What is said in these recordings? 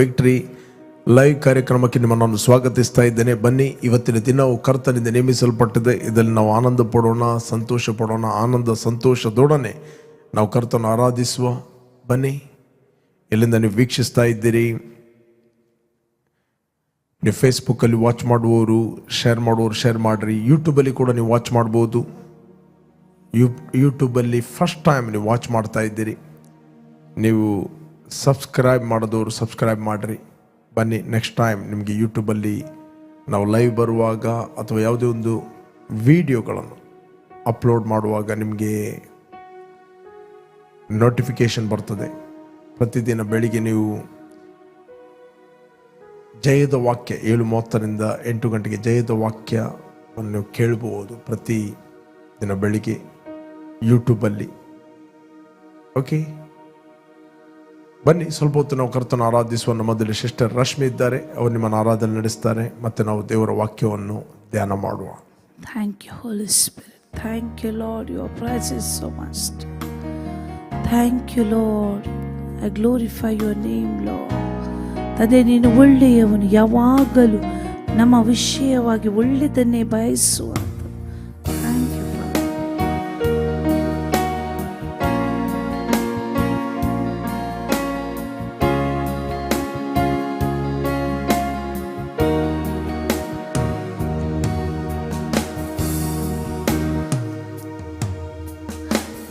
Victory live ಕಾರ್ಯಕ್ರಮಕ್ಕೆ ನಿಮ್ಮನ್ನು ಸ್ವಾಗತಿಸ್ತಾ ಇದ್ದೇನೆ. ಬನ್ನಿ, ಇವತ್ತಿನ ದಿನವು ಕರ್ತನಿಂದ ನೇಮಿಸಲ್ಪಟ್ಟಿದೆ. ಇದರಲ್ಲಿ ನಾವು ಆನಂದ ಪಡೋಣ, ಸಂತೋಷ ಪಡೋಣ. ಆನಂದ ಸಂತೋಷದೊಡನೆ ನಾವು ಕರ್ತನ ಆರಾಧಿಸುವ. ಬನ್ನಿ, ಎಲ್ಲಿಂದ ನೀವು ವೀಕ್ಷಿಸ್ತಾ ಇದ್ದೀರಿ? ನೀವು ಫೇಸ್ಬುಕ್ಕಲ್ಲಿ ವಾಚ್ ಮಾಡುವವರು ಶೇರ್ ಮಾಡುವವರು ಶೇರ್ ಮಾಡಿರಿ. ಯೂಟ್ಯೂಬಲ್ಲಿ ಕೂಡ ನೀವು ವಾಚ್ ಮಾಡ್ಬೋದು. ಯೂಟ್ಯೂಬಲ್ಲಿ ಫಸ್ಟ್ ಟೈಮ್ ನೀವು ವಾಚ್ ಮಾಡ್ತಾ ಇದ್ದೀರಿ, ನೀವು ಸಬ್ಸ್ಕ್ರೈಬ್ ಮಾಡಿದವರು ಸಬ್ಸ್ಕ್ರೈಬ್ ಮಾಡಿರಿ. ಬನ್ನಿ, ನೆಕ್ಸ್ಟ್ ಟೈಮ್ ನಿಮಗೆ ಯೂಟ್ಯೂಬಲ್ಲಿ ನಾವು ಲೈವ್ ಬರುವಾಗ ಅಥವಾ ಯಾವುದೇ ಒಂದು ವಿಡಿಯೋಗಳನ್ನು ಅಪ್ಲೋಡ್ ಮಾಡುವಾಗ ನಿಮಗೆ ನೋಟಿಫಿಕೇಷನ್ ಬರ್ತದೆ. ಪ್ರತಿದಿನ ಬೆಳಿಗ್ಗೆ ನೀವು ಜಯದ ವಾಕ್ಯ 7:30ರಿಂದ 8 ಗಂಟೆಗೆ ಜಯದ ವಾಕ್ಯವನ್ನು ನೀವು ಕೇಳಬಹುದು ಪ್ರತಿ ದಿನ ಬೆಳಿಗ್ಗೆ ಯೂಟ್ಯೂಬಲ್ಲಿ. ಓಕೆ, ಬನ್ನಿ, ಸ್ವಲ್ಪ ಹೊತ್ತು ನಾವು ಕರ್ತನ ಆರಾಧಿಸುವ. ನಮ್ಮದಲ್ಲಿ ಸಿಸ್ಟರ್ ರಶ್ಮಿ ಇದ್ದಾರೆ, ಅವರು ನಿಮ್ಮನ್ನು ಆರಾಧನೆ ನಡೆಸ್ತಾರೆ. ಮತ್ತೆ ನಾವು ದೇವರ ವಾಕ್ಯವನ್ನು ಧ್ಯಾನ ಮಾಡುವ. Thank you Holy Spirit, thank you Lord, your praise is so much. Thank you Lord, I glorify your name Lord. ಅದೇ ನೀನು ಒಳ್ಳೆಯವನು, ಯಾವಾಗಲೂ ನಮ್ಮ ವಿಷಯವಾಗಿ ಒಳ್ಳೆಯದನ್ನೇ ಬಯಸುವ. Thank you.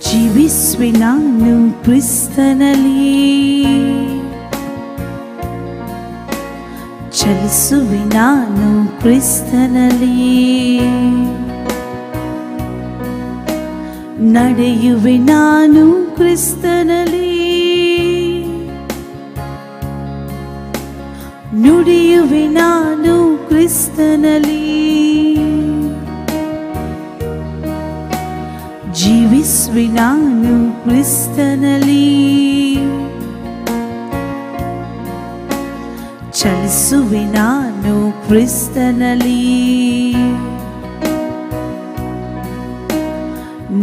ಜೀವಿಸುವೆ ನಾನು ಕ್ರಿಸ್ತನಲ್ಲಿ, ಚಲಿಸುವೆ ನಾನು ಕ್ರಿಸ್ತನಲ್ಲಿ, ನಡೆಯುವೆ ನಾನು ಕ್ರಿಸ್ತನಲ್ಲಿ, ನುಡಿಯುವೆ ನಾನು ಕ್ರಿಸ್ತನಲ್ಲಿ, ಜೀವಿಸುವೆ ನಾನು ಕ್ರಿಸ್ತನಲ್ಲಿ, ಚಲಿಸುವೆ ನಾನು ಕ್ರಿಸ್ತನಲ್ಲಿ,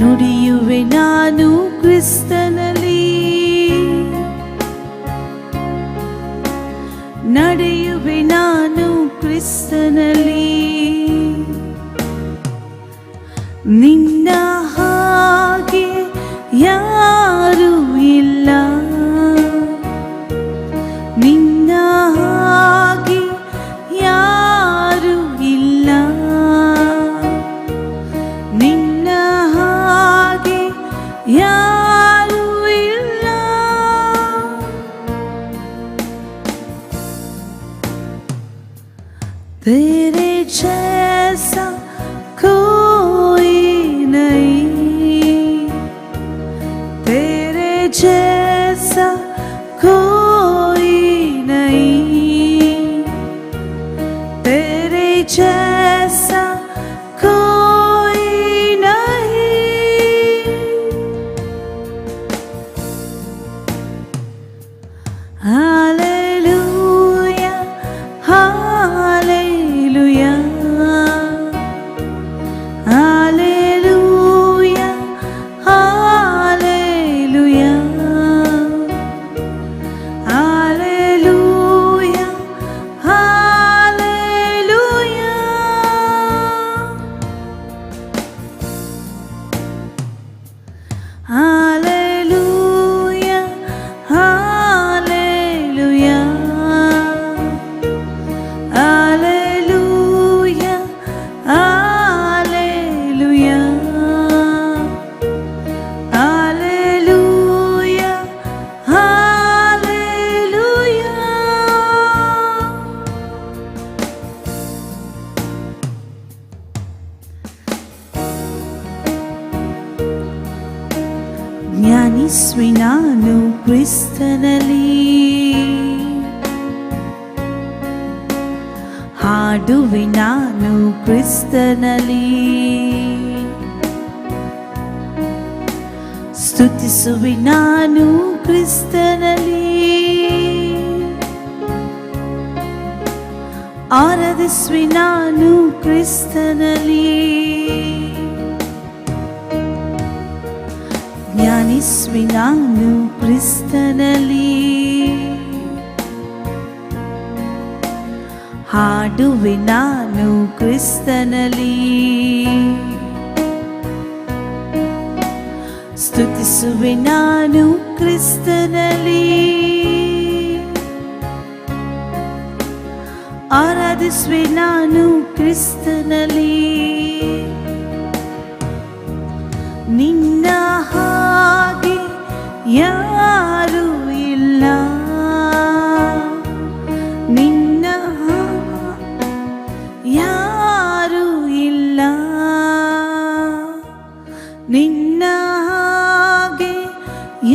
ನುಡಿಯುವೆ ನಾನು ಕ್ರಿಸ್ತನಲ್ಲಿ, ನಡೆಯುವೆ ನಾನು ಕ್ರಿಸ್ತನಲ್ಲಿ. ನಿನ್ನ ಹಾಗೆ ಯಾರೂ ಇಲ್ಲ, ನಿನ್ನ ಹಾಗೆ ಯಾರೂ ಇಲ್ಲ, ನಿನ್ನ ಹಾಗೆ ಯಾರೂ ಇಲ್ಲ. तेरे जैसा कोई नहीं, तेरे जैसा कोई नहीं, तेरे जैसा कोई नहीं. Hallelujah, hallelujah, hallelujah, hallelujah, hallelujah, hallelujah. Hallelujah, hallelujah, hallelujah, hallelujah, hallelujah, hallelujah. ಜ್ಞಾನಿಸುವೆ ನಾನು ಕ್ರಿಸ್ತನಲ್ಲಿ, ಹಾಡುವೆ ನಾನು ಕ್ರಿಸ್ತನಲ್ಲಿ, ಸ್ತುತಿಸುವೆ ನಾನು ಕ್ರಿಸ್ತನಲ್ಲಿ, ಆರಾಧಿಸುವೆ ನಾನು ಕ್ರಿಸ್ತನಲ್ಲಿ, ಜ್ಞಾನಿಸುವೆ ನಾನು ಕ್ರಿಸ್ತನಲ್ಲಿ, ಹಾಡುವೆ ನಾನು ಕ್ರಿಸ್ತನಲ್ಲಿ, ಸ್ತುತಿಸುವೆ ನಾನು ಕ್ರಿಸ್ತನಲ್ಲಿ, ಆರಾಧಿಸುವೆ ನಾನು ಕ್ರಿಸ್ತನಲ್ಲಿ. ನಿನ್ನ ಹಾಗೆ ಯಾರೂ ಇಲ್ಲ, ನಿನ್ನ ಯಾರೂ ಇಲ್ಲ, ನಿನ್ನ ಹಾಗೆ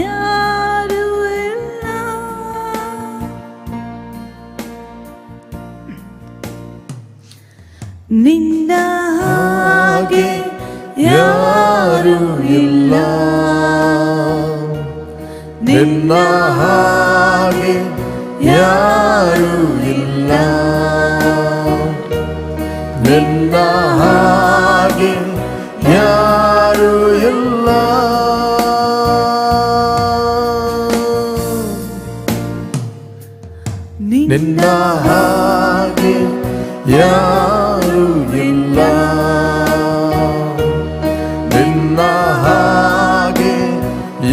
ಯಾರೂ ಇಲ್ಲ. ನಿನ್ನ ಹಾಗೆ ಯಾರೂ ಇಲ್ಲ, ನಿನ್ನ ಹಾಗೆ ಯಾರೂ ಇಲ್ಲ, ನಿನ್ನ ಹಾಗೆ ಯಾರೂ ಇಲ್ಲ. ನಿನ್ನ ಹಾಗೆ ಯಾರೂ ಇಲ್ಲ, ನಿನ್ನ ಹಾಗೆ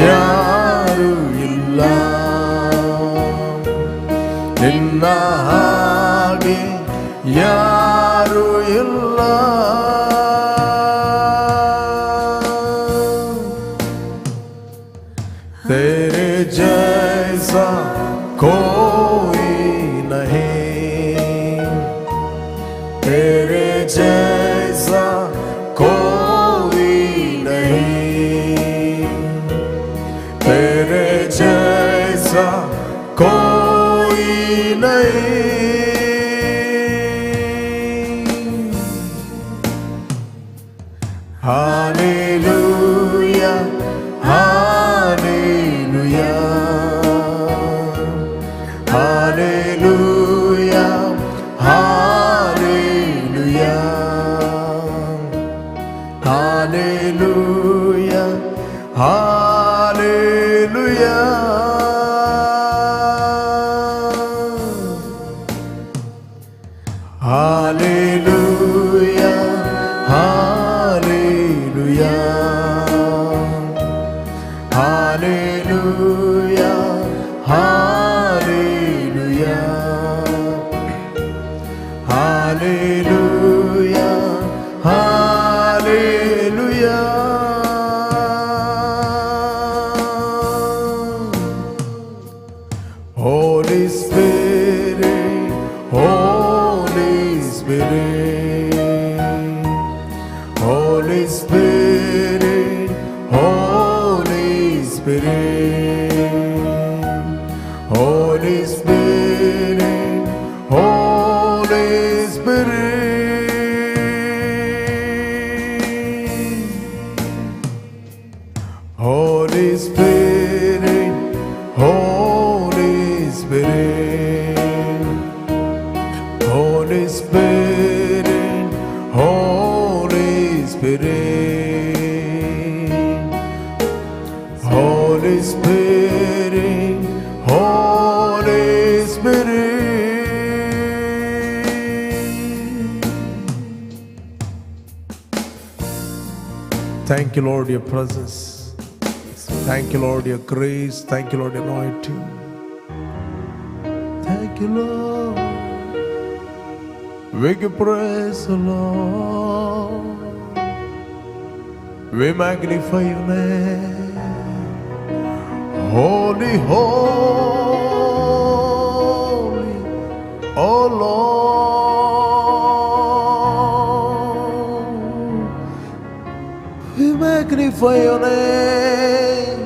ಯಾರೂ ಇಲ್ಲ, ನಿನ್ನ ಹಾಗೆ ಯಾರೂ ಇಲ್ಲ. तेरे जैसा कोई नहीं, तेरे जैसा कोई नहीं, तेरे जैसा कोई नहीं. Hallelujah, hallelujah, hallelujah, hallelujah, hallelujah, hallelujah. Hallelujah, hallelujah, hallelujah, hallelujah, hallelujah, hallelujah. Holy Spirit, Holy Spirit, Holy Spirit, Holy Spirit, Holy Spirit, Holy Spirit, Holy Spirit, Holy Spirit, Holy Spirit, Holy Spirit, Holy Spirit, Holy Spirit. Thank you, Lord, your presence. Thank you, Lord, your grace. Thank you, Lord, your anointing. Thank you, Lord. We give praise, the Lord. We magnify your name. Holy, holy, oh Lord. We magnify your name.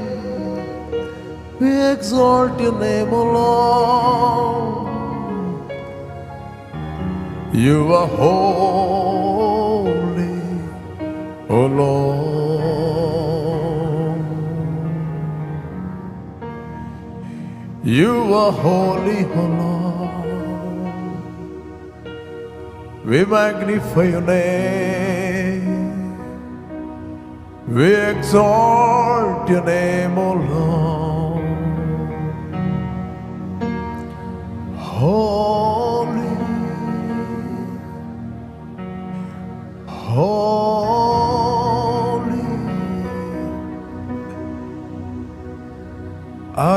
We exalt your name, O Lord. You are holy, O Lord. You are holy, O Lord. We magnify your name. We exalt your name, O Lord. Holy,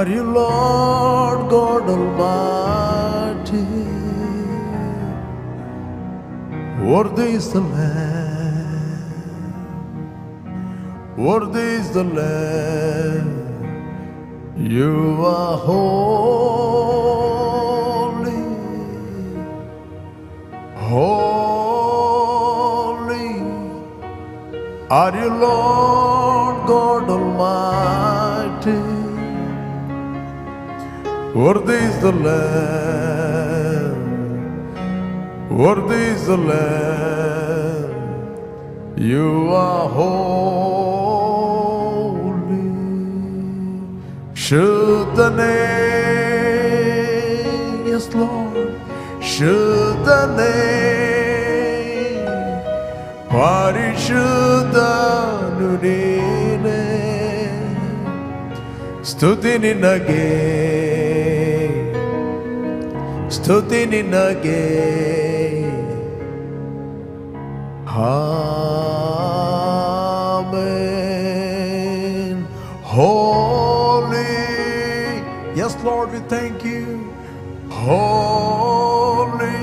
Are you Lord God Almighty? Worthy is the Lamb, worthy is the Lamb. You are holy, holy. Are you Lord God Almighty? Worthy is the Lamb, worthy is the Lamb. You are holy. Shuddhane, yes Lord, Shuddhane, Parishuddhanu ನೀನೇ. ಸ್ತುತಿ ನಿನಗೆ, ಸ್ತುತಿ ನಿನಗೆ. Amen. Holy, yes Lord, we thank you. Holy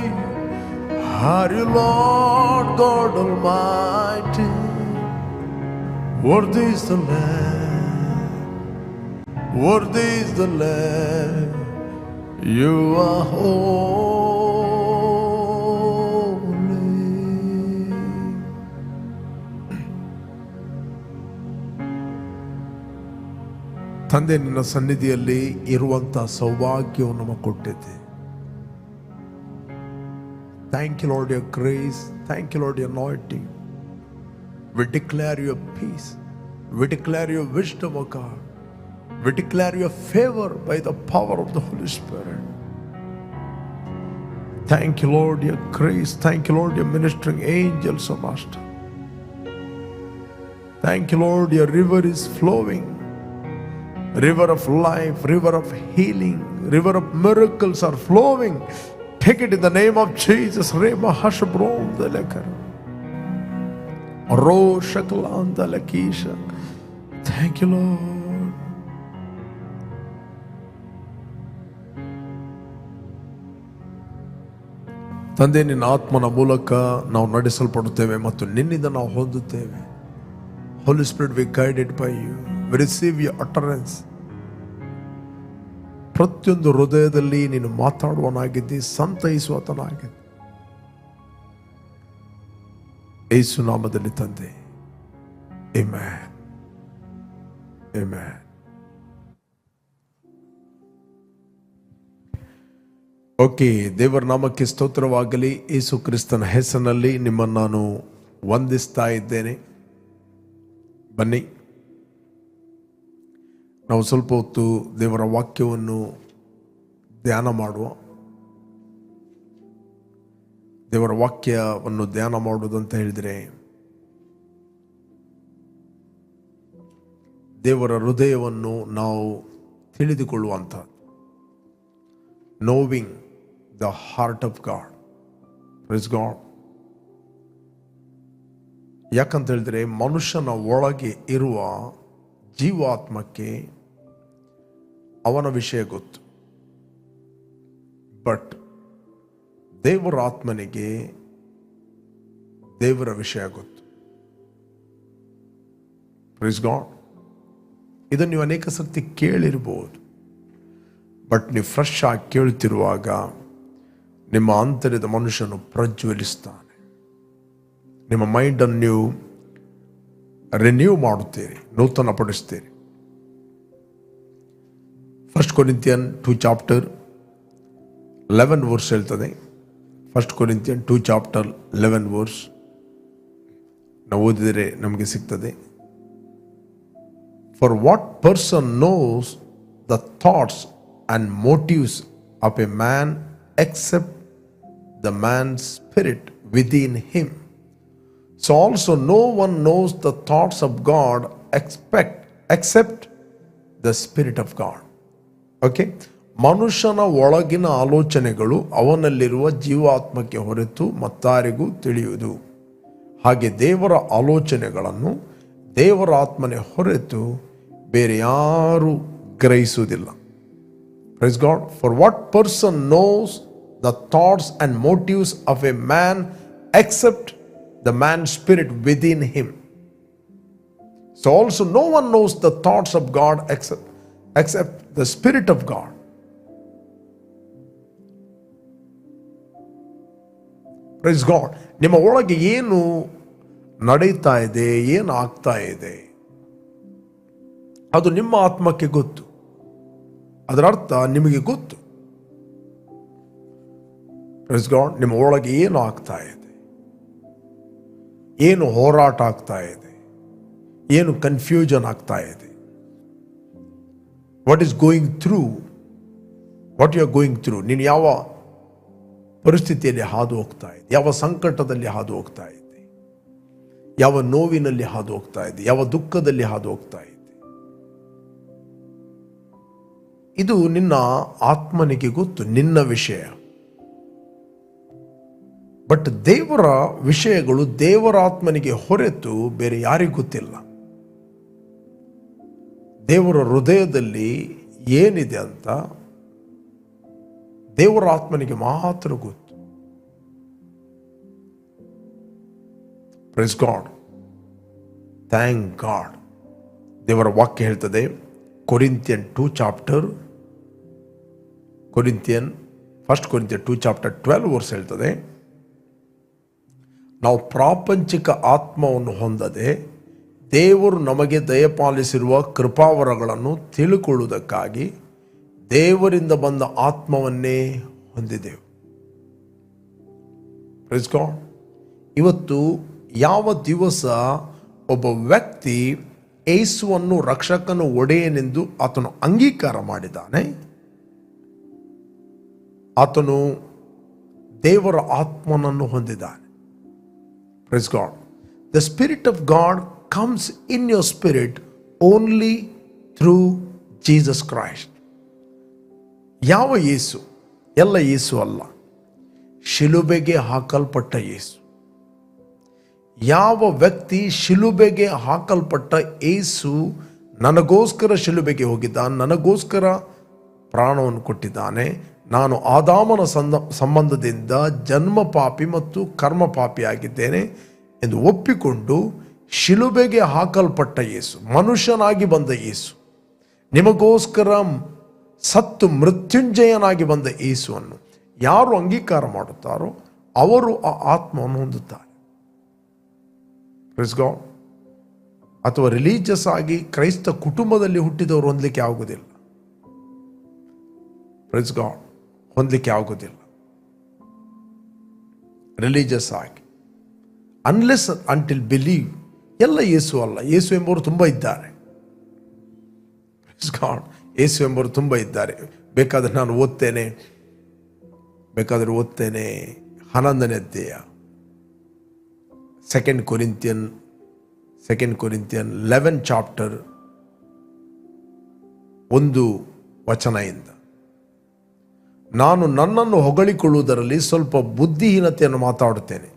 are you Lord God Almighty. Worthy is the Lamb, worthy is the Lamb. You are holy. ತಂದೆ, ನಿನ್ನ ಸನ್ನಿಧಿಯಲ್ಲಿ ಇರುವಂತಹ ಸೌಭಾಗ್ಯವನ್ನು ನಮಗೆ ಕೊಟ್ಟಿದ್ದೆ. Thank you, Lord, your grace. Thank you, Lord, your anointing. We declare your peace. We declare your wisdom, O God. We declare your favor by the power of the Holy Spirit. Thank you, Lord, your grace. Thank you, Lord, your ministering angels, O Master. Thank you, Lord, your river is flowing. River of life, river of healing, river of miracles are flowing. Take it in the name of Jesus. Rema Hashabrom the Lekar. Ro Shaklan the Lakisha. Thank you, Lord. ತಂದೆ, ನಿನ್ನ ಆತ್ಮನ ಮೂಲಕ ನಾವು ನಡೆಸಲ್ಪಡುತ್ತೇವೆ ಮತ್ತು ನಿನ್ನಿಂದ ನಾವು ಹೊಂದುತ್ತೇವೆ. Holy Spirit, we guided by you. We receive your utterance. ಪ್ರತಿಯೊಂದು ಹೃದಯದಲ್ಲಿ ನೀನು ಮಾತಾಡುವನಾಗಿದ್ದಿ, ಸಂತೈಸುವತನಾಗಿದ್ದಿ. ಯೇಸು ನಾಮದಲ್ಲಿ ತಂದೆ, ಆಮೆನ್, ಆಮೆನ್. ಓಕೆ, ದೇವರ ನಾಮಕ್ಕೆ ಸ್ತೋತ್ರವಾಗಲಿ. ಯೇಸು ಕ್ರಿಸ್ತನ ಹೆಸರಿನಲ್ಲಿ ನಿಮ್ಮನ್ನು ನಾನು ವಂದಿಸ್ತಾ ಇದ್ದೇನೆ. ಬನ್ನಿ, ನಾವು ಸ್ವಲ್ಪ ಹೊತ್ತು ದೇವರ ವಾಕ್ಯವನ್ನು ಧ್ಯಾನ ಮಾಡುವ. ದೇವರ ವಾಕ್ಯವನ್ನು ಧ್ಯಾನ ಮಾಡುವುದಂತ ಹೇಳಿದರೆ, ದೇವರ ಹೃದಯವನ್ನು ನಾವು ತಿಳಿದುಕೊಳ್ಳುವಂಥ, knowing the heart of God. Praise God. ಯಾಕಂತ ಹೇಳಿದ್ರೆ, ಮನುಷ್ಯನ ಒಳಗೆ ಇರುವ ಜೀವಾತ್ಮಕ್ಕೆ ಅವನ ವಿಷಯ ಗೊತ್ತು, ಬಟ್ ದೇವರ ಆತ್ಮನಿಗೆ ದೇವರ ವಿಷಯ ಗೊತ್ತು. Praise God. ಇದನ್ನು ನೀವು ಅನೇಕ ಸರ್ತಿ ಕೇಳಿರ್ಬೋದು, ಬಟ್ ನೀವು ಫ್ರೆಶ್ ಆಗಿ ಕೇಳ್ತಿರುವಾಗ ನಿಮ್ಮ ಆಂತರ್ಯದ ಮನುಷ್ಯನು ಪ್ರಜ್ವಲಿಸ್ತಾನೆ. ನಿಮ್ಮ ಮೈಂಡನ್ನು ನೀವು ರಿನ್ಯೂ ಮಾಡುತ್ತೀರಿ, ನೂತನ ಪಡಿಸ್ತೀರಿ. 1 Corinthians 2 chapter 11 verse ಹೇಳ್ತದೆ. 1 Corinthians 2 chapter 11 verse ನಾವು ಓದಿದರೆ ನಮಗೆ ಸಿಗ್ತದೆ. For what person knows the thoughts and motives of a man except the man's spirit within him? So also no one knows the thoughts of God except the Spirit of God. Okay, ಮನುಷ್ಯನ ಒಳಗಿನ ಆಲೋಚನೆಗಳು ಅವನಲ್ಲಿರುವ ಜೀವಾತ್ಮಕ್ಕೆ ಹೊರತು ಮತ್ತಾರಿಗೂ ತಿಳಿಯುವುದು. ಹಾಗೆ ದೇವರ ಆಲೋಚನೆಗಳನ್ನು ದೇವರ ಆತ್ಮನೆ ಹೊರತು ಬೇರೆ ಯಾರೂ ಗ್ರಹಿಸುವುದಿಲ್ಲ. Praise God. For what person knows the thoughts and motives of a man except the man's spirit within him? So also no one knows the thoughts of God except the Spirit of God. Praise God. ನಿಮ್ಮ ಒಳಗೆ ಏನು ನಡೀತಾ ಇದೆ, ಏನು ಆಗ್ತಾ ಇದೆ, ಅದು ನಿಮ್ಮ ಆತ್ಮಕ್ಕೆ ಗೊತ್ತು. ಅದರ ಅರ್ಥ ನಿಮಗೆ ಗೊತ್ತು. Praise God. ನಿಮ್ಮ ಒಳಗೆ ಏನು ಆಗ್ತಾ ಇದೆ, ಏನು ಹೋರಾಟ ಆಗ್ತಾ ಇದೆ, ಏನು ಕನ್ಫ್ಯೂಷನ್ ಆಗ್ತಾ ಇದೆ, what is going through, what you are going through. ನೀನು ಯಾವ ಪರಿಸ್ಥಿತಿಯಲ್ಲಿ ಹಾದು ಹೋಗ್ತಾ ಇದೆ, ಯಾವ ಸಂಕಟದಲ್ಲಿ ಹಾದು ಹೋಗ್ತಾ ಇದೆ, ಯಾವ ನೋವಿನಲ್ಲಿ ಹಾದು ಹೋಗ್ತಾ ಇದೆ, ಯಾವ ದುಃಖದಲ್ಲಿ ಹಾದು ಹೋಗ್ತಾ ಇದೆ, ಇದು ನಿನ್ನ ಆತ್ಮನಿಗೆ ಗೊತ್ತು, ನಿನ್ನ ವಿಷಯ. ಬಟ್ ದೇವರ ವಿಷಯಗಳು ದೇವರ ಆತ್ಮನಿಗೆ ಹೊರತು ಬೇರೆ ಯಾರಿಗೂ ಗೊತ್ತಿಲ್ಲ. ದೇವರ ಹೃದಯದಲ್ಲಿ ಏನಿದೆ ಅಂತ ದೇವರ ಆತ್ಮನಿಗೆ ಮಾತ್ರ ಗೊತ್ತು. Praise God. Thank god. ದೇವರ ವಾಕ್ಯ ಹೇಳ್ತದೆ, ಕೊರಿಂಥಿಯನ್ 2 ಚಾಪ್ಟರ್ 2 ಚಾಪ್ಟರ್ 12 ವರ್ಸ್ ಹೇಳ್ತದೆ, ನಾವು ಪ್ರಾಪಂಚಿಕ ಆತ್ಮವನ್ನು ಹೊಂದದೆ ದೇವರು ನಮಗೆ ದಯಪಾಲಿಸಿರುವ ಕೃಪಾವರಗಳನ್ನು ತಿಳಿಕೊಳ್ಳುವುದಕ್ಕಾಗಿ ದೇವರಿಂದ ಬಂದ ಆತ್ಮವನ್ನೇ ಹೊಂದಿದೆವು. Praise God. ಇವತ್ತು ಯಾವ ದಿವಸ ಒಬ್ಬ ವ್ಯಕ್ತಿ ಯೇಸುವನ್ನು ರಕ್ಷಕನು ಒಡೆಯನೆಂದು ಆತನು ಅಂಗೀಕಾರ ಮಾಡಿದ್ದಾನೆ, ಆತನು ದೇವರ ಆತ್ಮನನ್ನು ಹೊಂದಿದ್ದಾನೆ. Praise God. The Spirit of God comes in your spirit only through Jesus Christ. ಯಾವ ಯೇಸು? ಎಲ್ಲ ಯೇಸು ಅಲ್ಲ, ಶಿಲುಬೆಗೆ ಹಾಕಲ್ಪಟ್ಟ ಯೇಸು. ಯಾವ ವ್ಯಕ್ತಿ ಶಿಲುಬೆಗೆ ಹಾಕಲ್ಪಟ್ಟ ಯೇಸು ನನಗೋಸ್ಕರ ಶಿಲುಬೆಗೆ ಹೋಗಿದ್ದಾನೆ, ನನಗೋಸ್ಕರ ಪ್ರಾಣವನ್ನು ಕೊಟ್ಟಿದ್ದಾನೆ, ನಾನು ಆದಾಮನ ಸಂಬಂಧದಿಂದ ಜನ್ಮ ಪಾಪಿ ಮತ್ತು ಕರ್ಮ ಪಾಪಿ ಆಗಿದ್ದೇನೆ ಎಂದು ಒಪ್ಪಿಕೊಂಡು ಶಿಲುಬೆಗೆ ಹಾಕಲ್ಪಟ್ಟ ಯೇಸು, ಮನುಷ್ಯನಾಗಿ ಬಂದ ಯೇಸು, ನಿಮಗೋಸ್ಕರ ಸತ್ತು ಮೃತ್ಯುಂಜಯನಾಗಿ ಬಂದ ಯೇಸುವನ್ನು ಯಾರು ಅಂಗೀಕಾರ ಮಾಡುತ್ತಾರೋ ಅವರು ಆ ಆತ್ಮವನ್ನು ಹೊಂದುತ್ತಾರೆ. Praise God. ಅಥವಾ ರಿಲೀಜಿಯಸ್ ಆಗಿ ಕ್ರೈಸ್ತ ಕುಟುಂಬದಲ್ಲಿ ಹುಟ್ಟಿದವರು ಹೊಂದಲಿಕ್ಕೆ ಆಗುವುದಿಲ್ಲ. Praise God. ಹೊಂದಲಿಕ್ಕೆ ಆಗೋದಿಲ್ಲ ರಿಲಿಜಿಯಸ್ ಆಗಿ, ಅನ್ಲೆಸ್ ಅಂಟಿಲ್ ಬಿಲೀವ್. ಎಲ್ಲ ಯೇಸು ಅಲ್ಲ, ಯೇಸು ಎಂಬುವರು ತುಂಬ ಇದ್ದಾರೆ. ಗಾಡ್. ಯೇಸು ಎಂಬುವರು ತುಂಬ ಇದ್ದಾರೆ. ಬೇಕಾದರೆ ನಾನು ಓದ್ತೇನೆ 11ನೇ ಅಧ್ಯಾಯ 2 ಕೊರಿಂಥಿಯನ್ 11 ಚಾಪ್ಟರ್ 1 ವಚನದಿಂದ, ನಾನು ನನ್ನನ್ನು ಹೊಗಳಿಕೊಳ್ಳುವುದರಲ್ಲಿ ಸ್ವಲ್ಪ ಬುದ್ಧಿಹೀನತೆಯನ್ನು ಮಾತಾಡುತ್ತೇನೆ,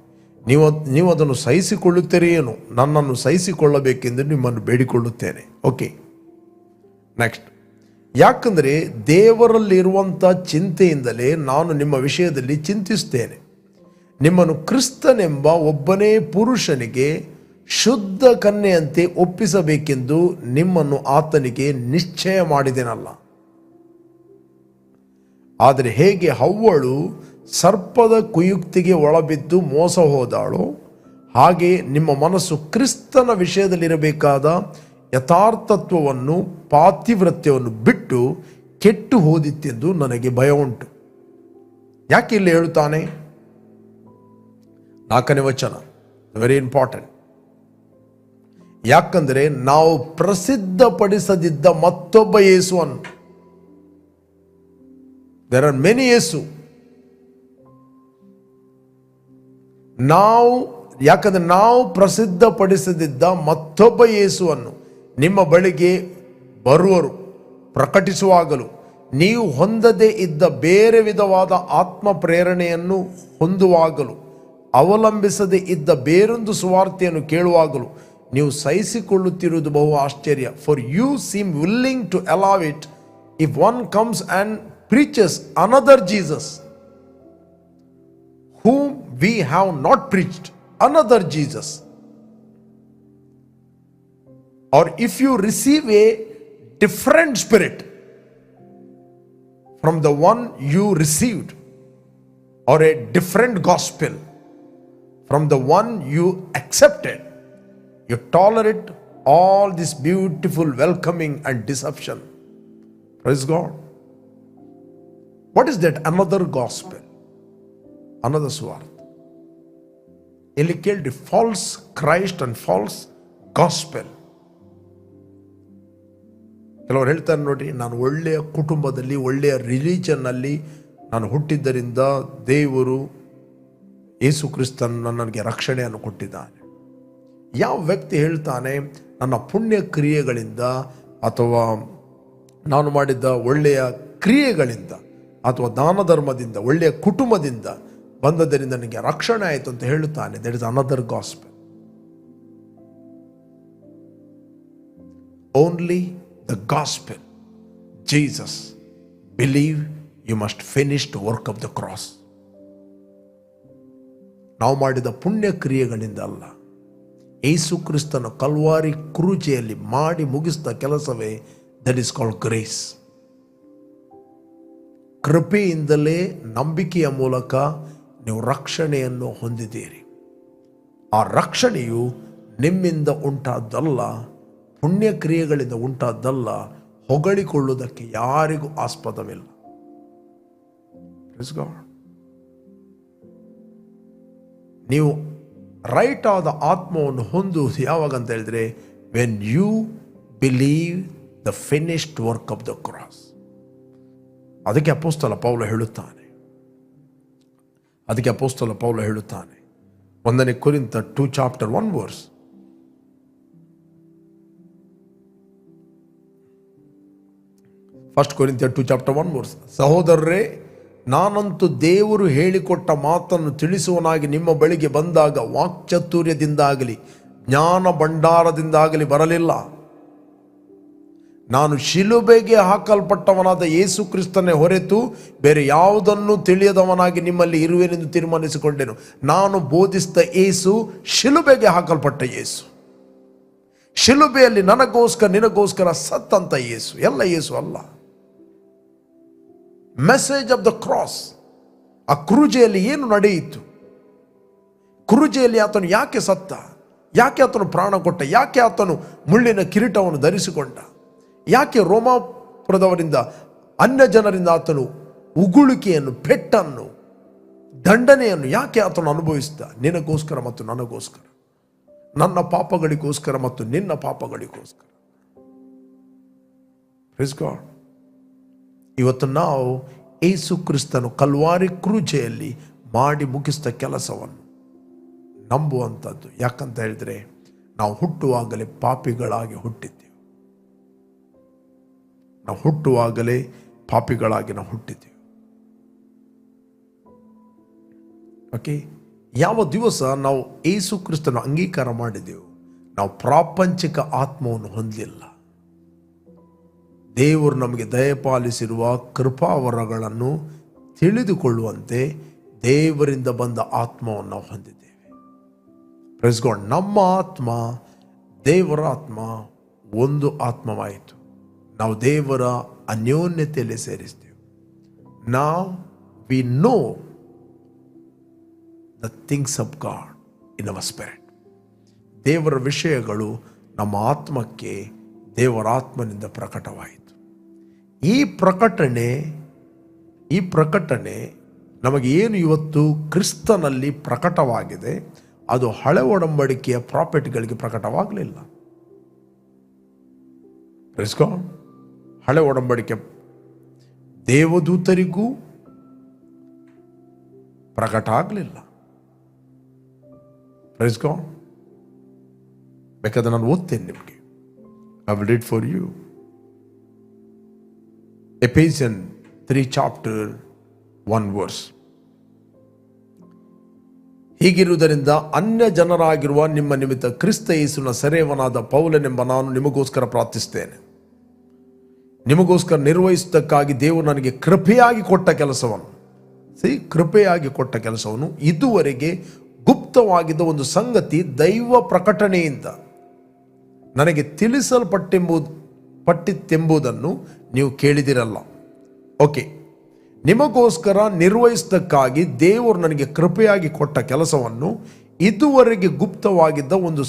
ನೀವು ಅದನ್ನು ಸಹಿಸಿಕೊಳ್ಳುತ್ತೀರೇನು? ನನ್ನನ್ನು ಸಹಿಸಿಕೊಳ್ಳಬೇಕೆಂದು ನಿಮ್ಮನ್ನು ಬೇಡಿಕೊಳ್ಳುತ್ತೇನೆ. Okay, next. ಯಾಕಂದರೆ ದೇವರಲ್ಲಿರುವಂಥ ಚಿಂತೆಯಿಂದಲೇ ನಾನು ನಿಮ್ಮ ವಿಷಯದಲ್ಲಿ ಚಿಂತಿಸುತ್ತೇನೆ. ನಿಮ್ಮನ್ನು ಕ್ರಿಸ್ತನೆಂಬ ಒಬ್ಬನೇ ಪುರುಷನಿಗೆ ಶುದ್ಧ ಕನ್ಯೆಯಂತೆ ಒಪ್ಪಿಸಬೇಕೆಂದು ನಿಮ್ಮನ್ನು ಆತನಿಗೆ ನಿಶ್ಚಯ ಮಾಡಿದೆನಲ್ಲ. ಆದರೆ ಹೇಗೆ ಹವ್ವಳು ಸರ್ಪದ ಕುಯುಕ್ತಿಗೆ ಒಳಬಿದ್ದು ಮೋಸ ಹೋದಾಳೋ ಹಾಗೆ ನಿಮ್ಮ ಮನಸ್ಸು ಕ್ರಿಸ್ತನ ವಿಷಯದಲ್ಲಿರಬೇಕಾದ ಯಥಾರ್ಥತ್ವವನ್ನು ಪಾತಿವ್ರತ್ಯವನ್ನು ಬಿಟ್ಟು ಕೆಟ್ಟು ಹೋದಿತ್ತೆಂದು ನನಗೆ ಭಯ ಉಂಟು. ಯಾಕೆ ಇಲ್ಲಿ ಹೇಳುತ್ತಾನೆ? 4ನೇ ವಚನ, ವೆರಿ ಇಂಪಾರ್ಟೆಂಟ್. ಯಾಕಂದರೆ ನಾವು ಪ್ರಸಿದ್ಧಪಡಿಸದಿದ್ದ ಮತ್ತೊಬ್ಬ ಯೇಸುವನ್ನು, there are many ಯೇಸು, ಯಾಕಂದರೆ ನಾವು ಪ್ರಸಿದ್ಧಪಡಿಸದಿದ್ದ ಮತ್ತೊಬ್ಬ ಯೇಸುವನ್ನು ನಿಮ್ಮ ಬಳಿಗೆ ಬರುವರು, ಪ್ರಕಟಿಸುವಾಗಲೂ ನೀವು ಹೊಂದದೇ ಇದ್ದ ಬೇರೆ ವಿಧವಾದ ಆತ್ಮ ಪ್ರೇರಣೆಯನ್ನು ಹೊಂದುವಾಗಲೂ ಅವಲಂಬಿಸದೇ ಇದ್ದ ಬೇರೊಂದು ಸುವಾರ್ತೆಯನ್ನು ಕೇಳುವಾಗಲೂ ನೀವು ಸಹಿಸಿಕೊಳ್ಳುತ್ತಿರುವುದು ಬಹು ಆಶ್ಚರ್ಯ. For you seem willing to allow it if one comes and preaches another Jesus, whom we have not preached, another Jesus. Or if you receive a different spirit from the one you received, or a different gospel from the one you accepted, you tolerate all this beautiful welcoming and deception. Praise God. What is that another gospel? Another suvarta. ಇಲ್ಲಿ ಕೇಳಿ, false Christ and false gospel. ಕೆಲವರು ಹೇಳ್ತಾರೆ ನೋಡಿ, ನಾನು ಒಳ್ಳೆಯ ಕುಟುಂಬದಲ್ಲಿ ಒಳ್ಳೆಯ religion ಅಲ್ಲಿ ನಾನು ಹುಟ್ಟಿದ್ದರಿಂದ ದೇವರು ಯೇಸು ಕ್ರಿಸ್ತನ ನನಗೆ ರಕ್ಷಣೆಯನ್ನು ಕೊಟ್ಟಿದ್ದಾನೆ. ಯಾವ ವ್ಯಕ್ತಿ ಹೇಳ್ತಾನೆ ನನ್ನ ಪುಣ್ಯ ಕ್ರಿಯೆಗಳಿಂದ ಅಥವಾ ನಾನು ಮಾಡಿದ ಒಳ್ಳೆಯ ಕ್ರಿಯೆಗಳಿಂದ ಅಥವಾ ದಾನ ಧರ್ಮದಿಂದ ಒಳ್ಳೆಯ ಕುಟುಂಬದಿಂದ ಬಂದದರಿಂದ ನನಗೆ ರಕ್ಷಣೆ ಆಯಿತು ಅಂತ ಹೇಳುತ್ತಾನೆ, that is another gospel. Only the gospel Jesus believe you must finish the work of the cross. ನಾವು ಮಾಡಿದ ಪುಣ್ಯ ಕ್ರಿಯೆಗಳಿಂದ ಅಲ್ಲ, ಯೇಸು ಕ್ರಿಸ್ತನ ಕಲ್ವಾರಿ ಕ್ರೂಜೆಯಲ್ಲಿ ಮಾಡಿ ಮುಗಿಸಿದ ಕೆಲಸವೇ ದಟ್ ಇಸ್ ಕಾಲ್ಡ್ ಗ್ರೇಸ್. ಕೃಪೆಯಿಂದಲೇ ನಂಬಿಕೆಯ ಮೂಲಕ ನೀವು ರಕ್ಷಣೆಯನ್ನು ಹೊಂದಿದ್ದೀರಿ. ಆ ರಕ್ಷಣೆಯು ನಿಮ್ಮಿಂದ ಉಂಟಾದ್ದಲ್ಲ, ಪುಣ್ಯ ಕ್ರಿಯೆಗಳಿಂದ ಉಂಟಾದ್ದಲ್ಲ. ಹೊಗಳಿಕೊಳ್ಳುವುದಕ್ಕೆ ಯಾರಿಗೂ ಆಸ್ಪದವಿಲ್ಲ. ನೀವು ರೈಟ್ ಆದ ಆತ್ಮವನ್ನು ಹೊಂದುವುದು ಯಾವಾಗ ಅಂತ ಹೇಳಿದ್ರೆ, when you believe the finished work of the cross. ಅದಕ್ಕೆ ಅಪೊಸ್ತಲ ಪೌಲ ಹೇಳುತ್ತಾನೆ 1 ಕೊರಿಂಥ 2:1 1 ಕೊರಿಂಥ 2:1, ಸಹೋದರರೇ, ನಾನಂತೂ ದೇವರು ಹೇಳಿಕೊಟ್ಟ ಮಾತನ್ನು ತಿಳಿಸುವನಾಗಿ ನಿಮ್ಮ ಬಳಿಗೆ ಬಂದಾಗ ವಾಕ್ಚಾತುರ್ಯದಿಂದಾಗಲಿ ಜ್ಞಾನ ಭಂಡಾರದಿಂದಾಗಲಿ ಬರಲಿಲ್ಲ. ನಾನು ಶಿಲುಬೆಗೆ ಹಾಕಲ್ಪಟ್ಟವನಾದ ಯೇಸು ಕ್ರಿಸ್ತನೇ ಹೊರತು ಬೇರೆ ಯಾವುದನ್ನು ತಿಳಿಯದವನಾಗಿ ನಿಮ್ಮಲ್ಲಿ ಇರುವೆನೆಂದು ತೀರ್ಮಾನಿಸಿಕೊಂಡೆನು. ನಾನು ಬೋಧಿಸಿದ ಯೇಸು ಶಿಲುಬೆಗೆ ಹಾಕಲ್ಪಟ್ಟ ಯೇಸು, ಶಿಲುಬೆಯಲ್ಲಿ ನನಗೋಸ್ಕರ ನಿನಗೋಸ್ಕರ ಸತ್ತಂತ ಯೇಸು, ಎಲ್ಲ ಯೇಸು ಅಲ್ಲ. Message of the cross. ಆ ಕ್ರೂಜೆಯಲ್ಲಿ ಏನು ನಡೆಯಿತು? ಕ್ರೂಜೆಯಲ್ಲಿ ಆತನು ಯಾಕೆ ಸತ್ತ? ಯಾಕೆ ಆತನು ಪ್ರಾಣ ಕೊಟ್ಟ? ಯಾಕೆ ಆತನು ಮುಳ್ಳಿನ ಕಿರೀಟವನ್ನು ಧರಿಸಿಕೊಂಡ? ಯಾಕೆ ರೋಮಾಪುರದವರಿಂದ ಅನ್ಯ ಜನರಿಂದ ಆತನು ಉಗುಳಿಕೆಯನ್ನು, ಪೆಟ್ಟನ್ನು, ದಂಡನೆಯನ್ನು ಯಾಕೆ ಆತನು ಅನುಭವಿಸಿದ? ನಿನಗೋಸ್ಕರ ಮತ್ತು ನನಗೋಸ್ಕರ, ನನ್ನ ಪಾಪಗಳಿಗೋಸ್ಕರ ಮತ್ತು ನಿನ್ನ ಪಾಪಗಳಿಗೋಸ್ಕರ. Praise God. ಇವತ್ತು ನಾವು ಯೇಸು ಕ್ರಿಸ್ತನು ಕಲ್ವಾರಿ ಕ್ರೂಜೆಯಲ್ಲಿ ಮಾಡಿ ಮುಗಿಸಿದ ಕೆಲಸವನ್ನು ನಂಬುವಂಥದ್ದು. ಯಾಕಂತ ಹೇಳಿದ್ರೆ, ನಾವು ಹುಟ್ಟುವಾಗಲೇ ಪಾಪಿಗಳಾಗಿ ಹುಟ್ಟಿದ್ದೇವೆ. ನಾವು ಹುಟ್ಟುವಾಗಲೇ ಪಾಪಿಗಳಾಗಿ ನಾವು ಹುಟ್ಟಿದ್ದೇವೆ. ಓಕೆ, ಯಾವ ದಿವಸ ನಾವು ಯೇಸು ಕ್ರಿಸ್ತನ ಅಂಗೀಕಾರ ಮಾಡಿದೆವು, ನಾವು ಪ್ರಾಪಂಚಿಕ ಆತ್ಮವನ್ನು ಹೊಂದಲಿಲ್ಲ. ದೇವರು ನಮಗೆ ದಯಪಾಲಿಸಿರುವ ಕೃಪಾವರಗಳನ್ನು ತಿಳಿದುಕೊಳ್ಳುವಂತೆ ದೇವರಿಂದ ಬಂದ ಆತ್ಮವನ್ನು ನಾವು ಹೊಂದಿದ್ದೇವೆ. Praise God. ನಮ್ಮ ಆತ್ಮ ದೇವರ ಆತ್ಮ ಒಂದು ಆತ್ಮವಾಯಿತು. ನಾವು ದೇವರ ಅನ್ಯೋನ್ಯತೆಯಲ್ಲಿ ಸೇರಿಸ್ತೇವೆ. Now we know the things of God in our spirit. ದೇವರ ವಿಷಯಗಳು ನಮ್ಮ ಆತ್ಮಕ್ಕೆ ದೇವರ ಆತ್ಮನಿಂದ ಪ್ರಕಟವಾಯಿತು. ಈ ಪ್ರಕಟಣೆ ನಮಗೆ ಏನು ಇವತ್ತು ಕ್ರಿಸ್ತನಲ್ಲಿ ಪ್ರಕಟವಾಗಿದೆ, ಅದು ಹಳೆ ಒಡಂಬಡಿಕೆಯ ಪ್ರಾಫೆಟ್ಗಳಿಗೆ ಪ್ರಕಟವಾಗಲಿಲ್ಲ. Praise God. ಹಳೆ ಒಡಂಬಡಿಕೆ ದೇವದೂತರಿಗೂ ಪ್ರಕಟ ಆಗಲಿಲ್ಲ. Praise God. ಬೇಕಾದ್ರೆ ನಾನು ಓದ್ತೇನೆ ನಿಮಗೆ. I will read for you. Ephesians 3:1. ಹೀಗಿರುವುದರಿಂದ ಅನ್ಯ ಜನರಾಗಿರುವ ನಿಮ್ಮ ನಿಮಿತ್ತ ಕ್ರಿಸ್ತ ಯೇಸುವಿನ ಸೆರೆಯವನಾದ ಪೌಲನೆಂಬ ನಾನು ನಿಮಗೋಸ್ಕರ ಪ್ರಾರ್ಥಿಸುತ್ತೇನೆ. ನಿಮಗೋಸ್ಕರ ನಿರ್ವಹಿಸಿದ್ದಕ್ಕಾಗಿ ದೇವರು ನನಗೆ ಕೃಪೆಯಾಗಿ ಕೊಟ್ಟ ಕೆಲಸವನ್ನು, ಕೃಪೆಯಾಗಿ ಕೊಟ್ಟ ಕೆಲಸವನ್ನು ಇದುವರೆಗೆ ಗುಪ್ತವಾಗಿದ್ದ ಒಂದು ಸಂಗತಿ ದೈವ ಪ್ರಕಟಣೆಯಿಂದ ನನಗೆ ಪಟ್ಟಿತ್ತೆಂಬುದನ್ನು ನೀವು ಕೇಳಿದಿರಲ್ಲ. ಓಕೆ, ನಿಮಗೋಸ್ಕರ ನಿರ್ವಹಿಸಿದ್ದಕ್ಕಾಗಿ ದೇವರು ನನಗೆ ಕೃಪೆಯಾಗಿ ಕೊಟ್ಟ ಕೆಲಸವನ್ನು ಇದುವರೆಗೆ ಗುಪ್ತವಾಗಿದ್ದ ಒಂದು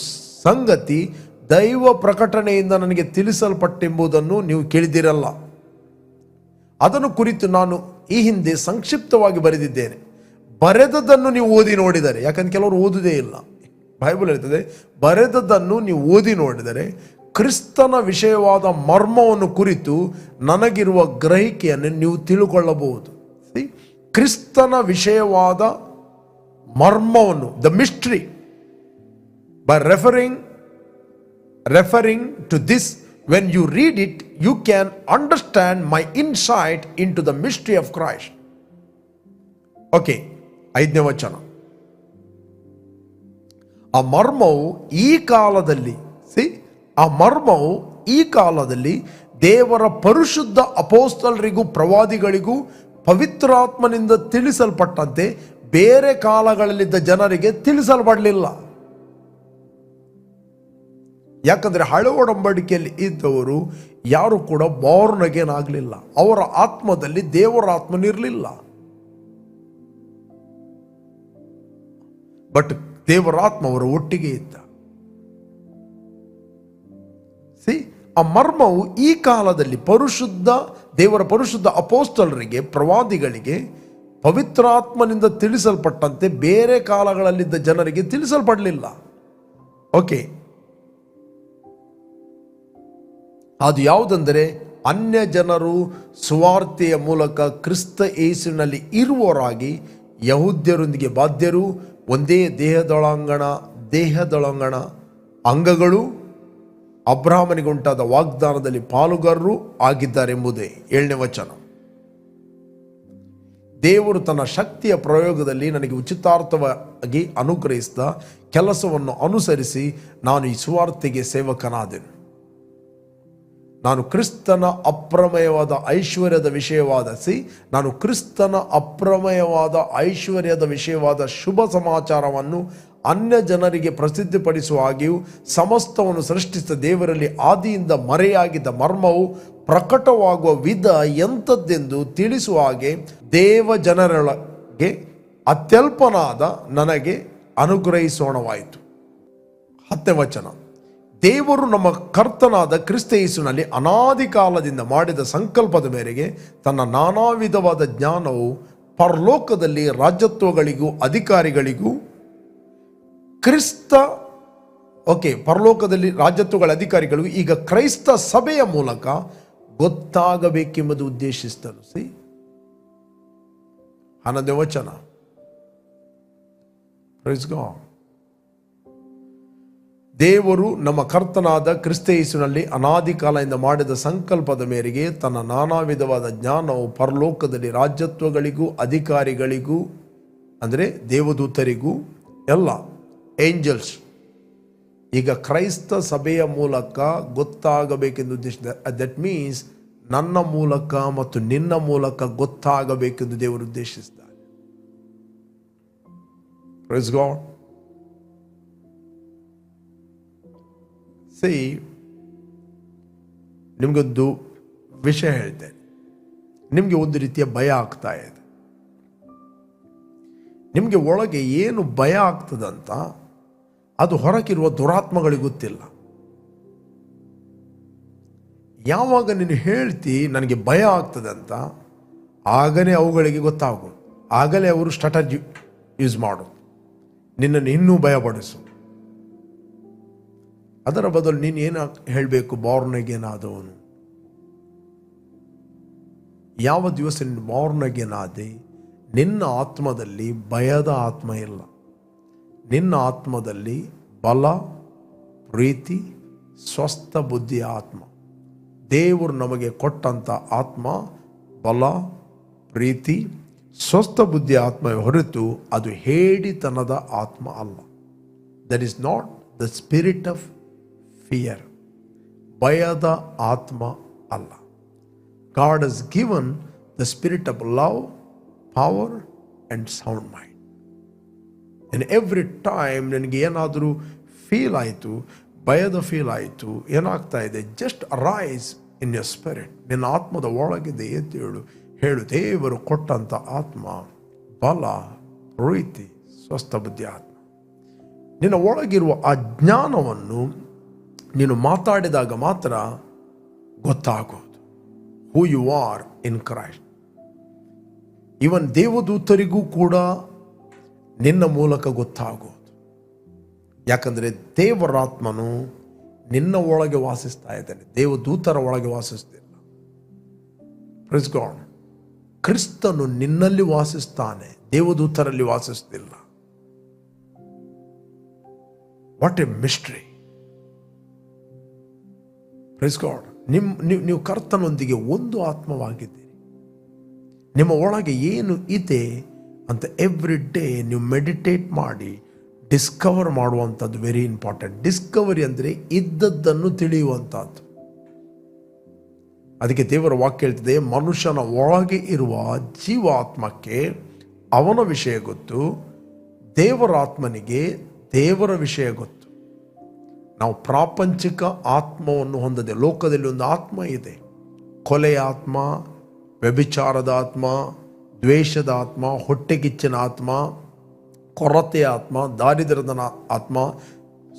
ಸಂಗತಿ ದೈವ ಪ್ರಕಟಣೆಯಿಂದ ನನಗೆ ತಿಳಿಸಲ್ಪಟ್ಟೆಂಬುದನ್ನು ನೀವು ಕೇಳಿದಿರಲ್ಲ. ಅದನ್ನು ಕುರಿತು ನಾನು ಈ ಹಿಂದೆ ಸಂಕ್ಷಿಪ್ತವಾಗಿ ಬರೆದಿದ್ದೇನೆ. ಬರೆದದ್ದನ್ನು ನೀವು ಓದಿ ನೋಡಿದರೆ, ಯಾಕಂದ್ರೆ ಕೆಲವರು ಓದುವುದೇ ಇಲ್ಲ, ಬೈಬಲ್ ಹೇಳ್ತದೆ ಬರೆದದ್ದನ್ನು ನೀವು ಓದಿ ನೋಡಿದರೆ ಕ್ರಿಸ್ತನ ವಿಷಯವಾದ ಮರ್ಮವನ್ನು ಕುರಿತು ನನಗಿರುವ ಗ್ರಹಿಕೆಯನ್ನು ನೀವು ತಿಳುಕೊಳ್ಳಬಹುದು. ಕ್ರಿಸ್ತನ ವಿಷಯವಾದ ಮರ್ಮವನ್ನು, the mystery, by referring to this, when you read it you can understand my insight into the mystery of Christ. Okay, 5ನೇ ವಚನ. ಆ ಮರ್ಮವು ಈ ಕಾಲದಲ್ಲಿ ದೇವರ ಪರಿಶುದ್ಧ ಅಪೋಸ್ತಲರಿಗೂ ಪ್ರವಾದಿಗಳಿಗೂ ಪವಿತ್ರಾತ್ಮನಿಂದ ತಿಳಿಸಲ್ಪಟ್ಟಂತೆ ಬೇರೆ ಕಾಲಗಳಲ್ಲಿದ್ದ ಜನರಿಗೆ ತಿಳಿಸಲ್ಪಡಲಿಲ್ಲ. ಯಾಕಂದರೆ ಹಳೆ ಒಡಂಬಡಿಕೆಯಲ್ಲಿ ಇದ್ದವರು ಯಾರು ಕೂಡ ಬಾರ್ನ್ ಅಗೇನ್ ಆಗಲಿಲ್ಲ. ಅವರ ಆತ್ಮದಲ್ಲಿ ದೇವರ ಆತ್ಮನಿರಲಿಲ್ಲ. ಬಟ್ ದೇವರ ಆತ್ಮ ಅವರ ಒಟ್ಟಿಗೆ ಇದ್ದ. ಆ ಮರ್ಮವು ಈ ಕಾಲದಲ್ಲಿ ದೇವರ ಪರಿಶುದ್ಧ ಅಪೋಸ್ತಲರಿಗೆ ಪ್ರವಾದಿಗಳಿಗೆ ಪವಿತ್ರಾತ್ಮನಿಂದ ತಿಳಿಸಲ್ಪಟ್ಟಂತೆ ಬೇರೆ ಕಾಲಗಳಲ್ಲಿದ್ದ ಜನರಿಗೆ ತಿಳಿಸಲ್ಪಡಲಿಲ್ಲ. ಓಕೆ, ಅದು ಯಾವುದೆಂದರೆ ಅನ್ಯ ಜನರು ಸುವಾರ್ತೆಯ ಮೂಲಕ ಕ್ರಿಸ್ತ ಯೇಸುವಿನಲ್ಲಿ ಇರುವವರಾಗಿ ಯಹೂದ್ಯರೊಂದಿಗೆ ಬಾಧ್ಯರು, ಒಂದೇ ದೇಹದೊಳಂಗಣ ಅಂಗಗಳು, ಅಬ್ರಹಾಮನಿಗುಂಟಾದ ವಾಗ್ದಾನದಲ್ಲಿ ಪಾಲುಗಾರರು ಆಗಿದ್ದಾರೆಂಬುದೇ 7ನೇ ವಚನ. ದೇವರು ತನ್ನ ಶಕ್ತಿಯ ಪ್ರಯೋಗದಲ್ಲಿ ನನಗೆ ಉಚಿತಾರ್ಥವಾಗಿ ಅನುಗ್ರಹಿಸಿದ ಕೆಲಸವನ್ನು ಅನುಸರಿಸಿ ನಾನು ಈ ಸುವಾರ್ತೆಗೆ ಸೇವಕನಾದೆನು. ನಾನು ಕ್ರಿಸ್ತನ ಅಪ್ರಮೇಯವಾದ ಐಶ್ವರ್ಯದ ವಿಷಯವಾದ ಶುಭ ಸಮಾಚಾರವನ್ನು ಅನ್ಯ ಜನರಿಗೆ ಪ್ರಸಿದ್ಧಿಪಡಿಸುವ ಹಾಗೆಯೂ ಸಮಸ್ತವನ್ನು ಸೃಷ್ಟಿಸಿದ ದೇವರಲ್ಲಿ ಆದಿಯಿಂದ ಮರೆಯಾಗಿದ್ದ ಮರ್ಮವು ಪ್ರಕಟವಾಗುವ ವಿಧ ಎಂಥದ್ದೆಂದು ತಿಳಿಸುವ ಹಾಗೆ ದೇವ ಜನರೊಳಗೆ ಅತ್ಯಲ್ಪನಾದ ನನಗೆ ಅನುಗ್ರಹಿಸೋಣವಾಯಿತು. 10ನೇ ವಚನ. ದೇವರು ನಮ್ಮ ಕರ್ತನಾದ ಕ್ರಿಸ್ತ ಯೇಸುವಿನಲ್ಲಿ ಅನಾದಿ ಕಾಲದಿಂದ ಮಾಡಿದ ಸಂಕಲ್ಪದ ಮೇರೆಗೆ ತನ್ನ ನಾನಾ ವಿಧವಾದ ಜ್ಞಾನವು ಪರಲೋಕದಲ್ಲಿ ರಾಜತ್ವಗಳಿಗೂ ಅಧಿಕಾರಿಗಳಿಗೂ ಪರಲೋಕದಲ್ಲಿ ರಾಜತ್ವಗಳ ಅಧಿಕಾರಿಗಳಿಗೂ ಈಗ ಕ್ರೈಸ್ತ ಸಭೆಯ ಮೂಲಕ ಗೊತ್ತಾಗಬೇಕೆಂಬುದು ಉದ್ದೇಶಿಸಿದರು. 11ನೇ ವಚನ. Praise God. ದೇವರು ನಮ್ಮ ಕರ್ತನಾದ ಕ್ರಿಸ್ತ ಯೇಸುವಿನಲ್ಲಿ ಅನಾದಿ ಕಾಲದಿಂದ ಮಾಡಿದ ಸಂಕಲ್ಪದ ಮೇರೆಗೆ ತನ್ನ ನಾನಾ ವಿಧವಾದ ಜ್ಞಾನವು ಪರಲೋಕದಲ್ಲಿ ರಾಜತ್ವಗಳಿಗೂ ಅಧಿಕಾರಿಗಳಿಗೂ, ಅಂದರೆ ದೇವದೂತರಿಗೂ, ಎಲ್ಲ ಏಂಜಲ್ಸ್, ಈಗ ಕ್ರೈಸ್ತ ಸಭೆಯ ಮೂಲಕ ಗೊತ್ತಾಗಬೇಕೆಂದು ಉದ್ದೇಶಿಸಿದ. ದಟ್ ಮೀನ್ಸ್ ನನ್ನ ಮೂಲಕ ಮತ್ತು ನಿನ್ನ ಮೂಲಕ ಗೊತ್ತಾಗಬೇಕೆಂದು ದೇವರು ಉದ್ದೇಶಿಸಿದ್ದಾರೆ. Praise God. ನಿಮಗೊಂದು ವಿಷಯ ಹೇಳ್ತೇನೆ. ನಿಮಗೆ ಒಂದು ರೀತಿಯ ಭಯ ಆಗ್ತಾ ಇದೆ. ನಿಮಗೆ ಒಳಗೆ ಏನು ಭಯ ಆಗ್ತದಂತ ಅದು ಹೊರಗಿರುವ ದುರಾತ್ಮಗಳಿಗೆ ಗೊತ್ತಿಲ್ಲ. ಯಾವಾಗ ನೀನು ಹೇಳ್ತಿ ನನಗೆ ಭಯ ಆಗ್ತದೆ ಅಂತ, ಆಗಲೇ ಅವುಗಳಿಗೆ ಗೊತ್ತಾಗೋದು. ಆಗಲೇ ಅವರು ಸ್ಟ್ರಾಟಜಿ ಯೂಸ್ ಮಾಡೋದು, ನಿನ್ನನ್ನು ಇನ್ನೂ ಭಯಪಡಿಸು. ಅದರ ಬದಲು ನೀನು ಏನು ಹೇಳಬೇಕು? ಬಾರ್ನ್ ಅಗೇನ್ ಆದವನು. ಯಾವ ದಿವಸ ನೀನು ಬಾರ್ನ್ ಅಗೇನ್ ಆದೆ, ನಿನ್ನ ಆತ್ಮದಲ್ಲಿ ಭಯದ ಆತ್ಮ ಇಲ್ಲ. ನಿನ್ನ ಆತ್ಮದಲ್ಲಿ ಬಲ, ಪ್ರೀತಿ, ಸ್ವಸ್ಥ ಬುದ್ಧಿಯ ಆತ್ಮ. ದೇವರು ನಮಗೆ ಕೊಟ್ಟಂಥ ಆತ್ಮ ಬಲ, ಪ್ರೀತಿ, ಸ್ವಸ್ಥ ಬುದ್ಧಿಯ ಆತ್ಮ ಹೊರತು ಅದು ಹೇಡಿತನದ ಆತ್ಮ ಅಲ್ಲ. That is not the spirit of fear. ಭಯದ ಆತ್ಮ ಅಲ್ಲ. God has given the spirit of love, power and sound mind. And every time ನನಗೆ ಏನಾದರೂ ಫೀಲ್ ಆಯಿತು, ಭಯದ ಫೀಲ್ ಆಯಿತು, ಏನಾಗ್ತಾ ಇದೆ, just arise in your spirit. ನಿನ್ನ ಆತ್ಮದ ಒಳಗಿದೆ ಎದ್ದು ಹೇಳು ದೇವರು ಕೊಟ್ಟಂಥ ಆತ್ಮ ಬಲ, ಪ್ರೀತಿ, ಸ್ವಸ್ಥ ಬುದ್ಧಿ ಆತ್ಮ. ನಿನ್ನ ಒಳಗಿರುವ ಆ ಜ್ಞಾನವನ್ನು ನೀನು ಮಾತಾಡಿದಾಗ ಮಾತ್ರ ಗೊತ್ತಾಗೋದು who you are in Christ. Even ದೇವದೂತರಿಗೂ ಕೂಡ ನಿನ್ನ ಮೂಲಕ ಗೊತ್ತಾಗೋದು. ಯಾಕಂದರೆ ದೇವರಾತ್ಮನು ನಿನ್ನ ಒಳಗೆ ವಾಸಿಸ್ತಾ ಇದ್ದಾನೆ, ದೇವದೂತರ ಒಳಗೆ ವಾಸಿಸ್ತಿಲ್ಲ. Price God. ಕ್ರಿಸ್ತನು ನಿನ್ನಲ್ಲಿ ವಾಸಿಸ್ತಾನೆ, ದೇವದೂತರಲ್ಲಿ ವಾಸಿಸ್ತಿಲ್ಲ. What a mystery. Praise God. ನೀವು ಕರ್ತನೊಂದಿಗೆ ಒಂದು ಆತ್ಮವಾಗಿದ್ದೀರಿ. ನಿಮ್ಮ ಒಳಗೆ ಏನು ಇದೆ ಅಂತ ಎವ್ರಿ ಡೇ ನೀವು ಮೆಡಿಟೇಟ್ ಮಾಡಿ ಡಿಸ್ಕವರ್ ಮಾಡುವಂಥದ್ದು ವೆರಿ ಇಂಪಾರ್ಟೆಂಟ್. ಡಿಸ್ಕವರಿ ಅಂದರೆ ಇದ್ದದ್ದನ್ನು ತಿಳಿಯುವಂಥದ್ದು. ಅದಕ್ಕೆ ದೇವರ ವಾಕ್ಯ ಹೇಳ್ತಿದೆ, ಮನುಷ್ಯನ ಒಳಗೆ ಇರುವ ಜೀವಾತ್ಮಕ್ಕೆ ಅವನ ವಿಷಯ ಗೊತ್ತು, ದೇವರಾತ್ಮನಿಗೆ ದೇವರ ವಿಷಯ ಗೊತ್ತು. ನಾವು ಪ್ರಾಪಂಚಿಕ ಆತ್ಮವನ್ನು ಹೊಂದದೆ, ಲೋಕದಲ್ಲಿ ಒಂದು ಆತ್ಮ ಇದೆ, ಕೊಲೆಯ ಆತ್ಮ, ವ್ಯಭಿಚಾರದ ಆತ್ಮ, ದ್ವೇಷದ ಆತ್ಮ, ಹೊಟ್ಟೆಗಿಚ್ಚಿನ ಆತ್ಮ, ಕೊರತೆಯ ಆತ್ಮ, ದಾರಿದ್ರ್ಯದ ಆತ್ಮ,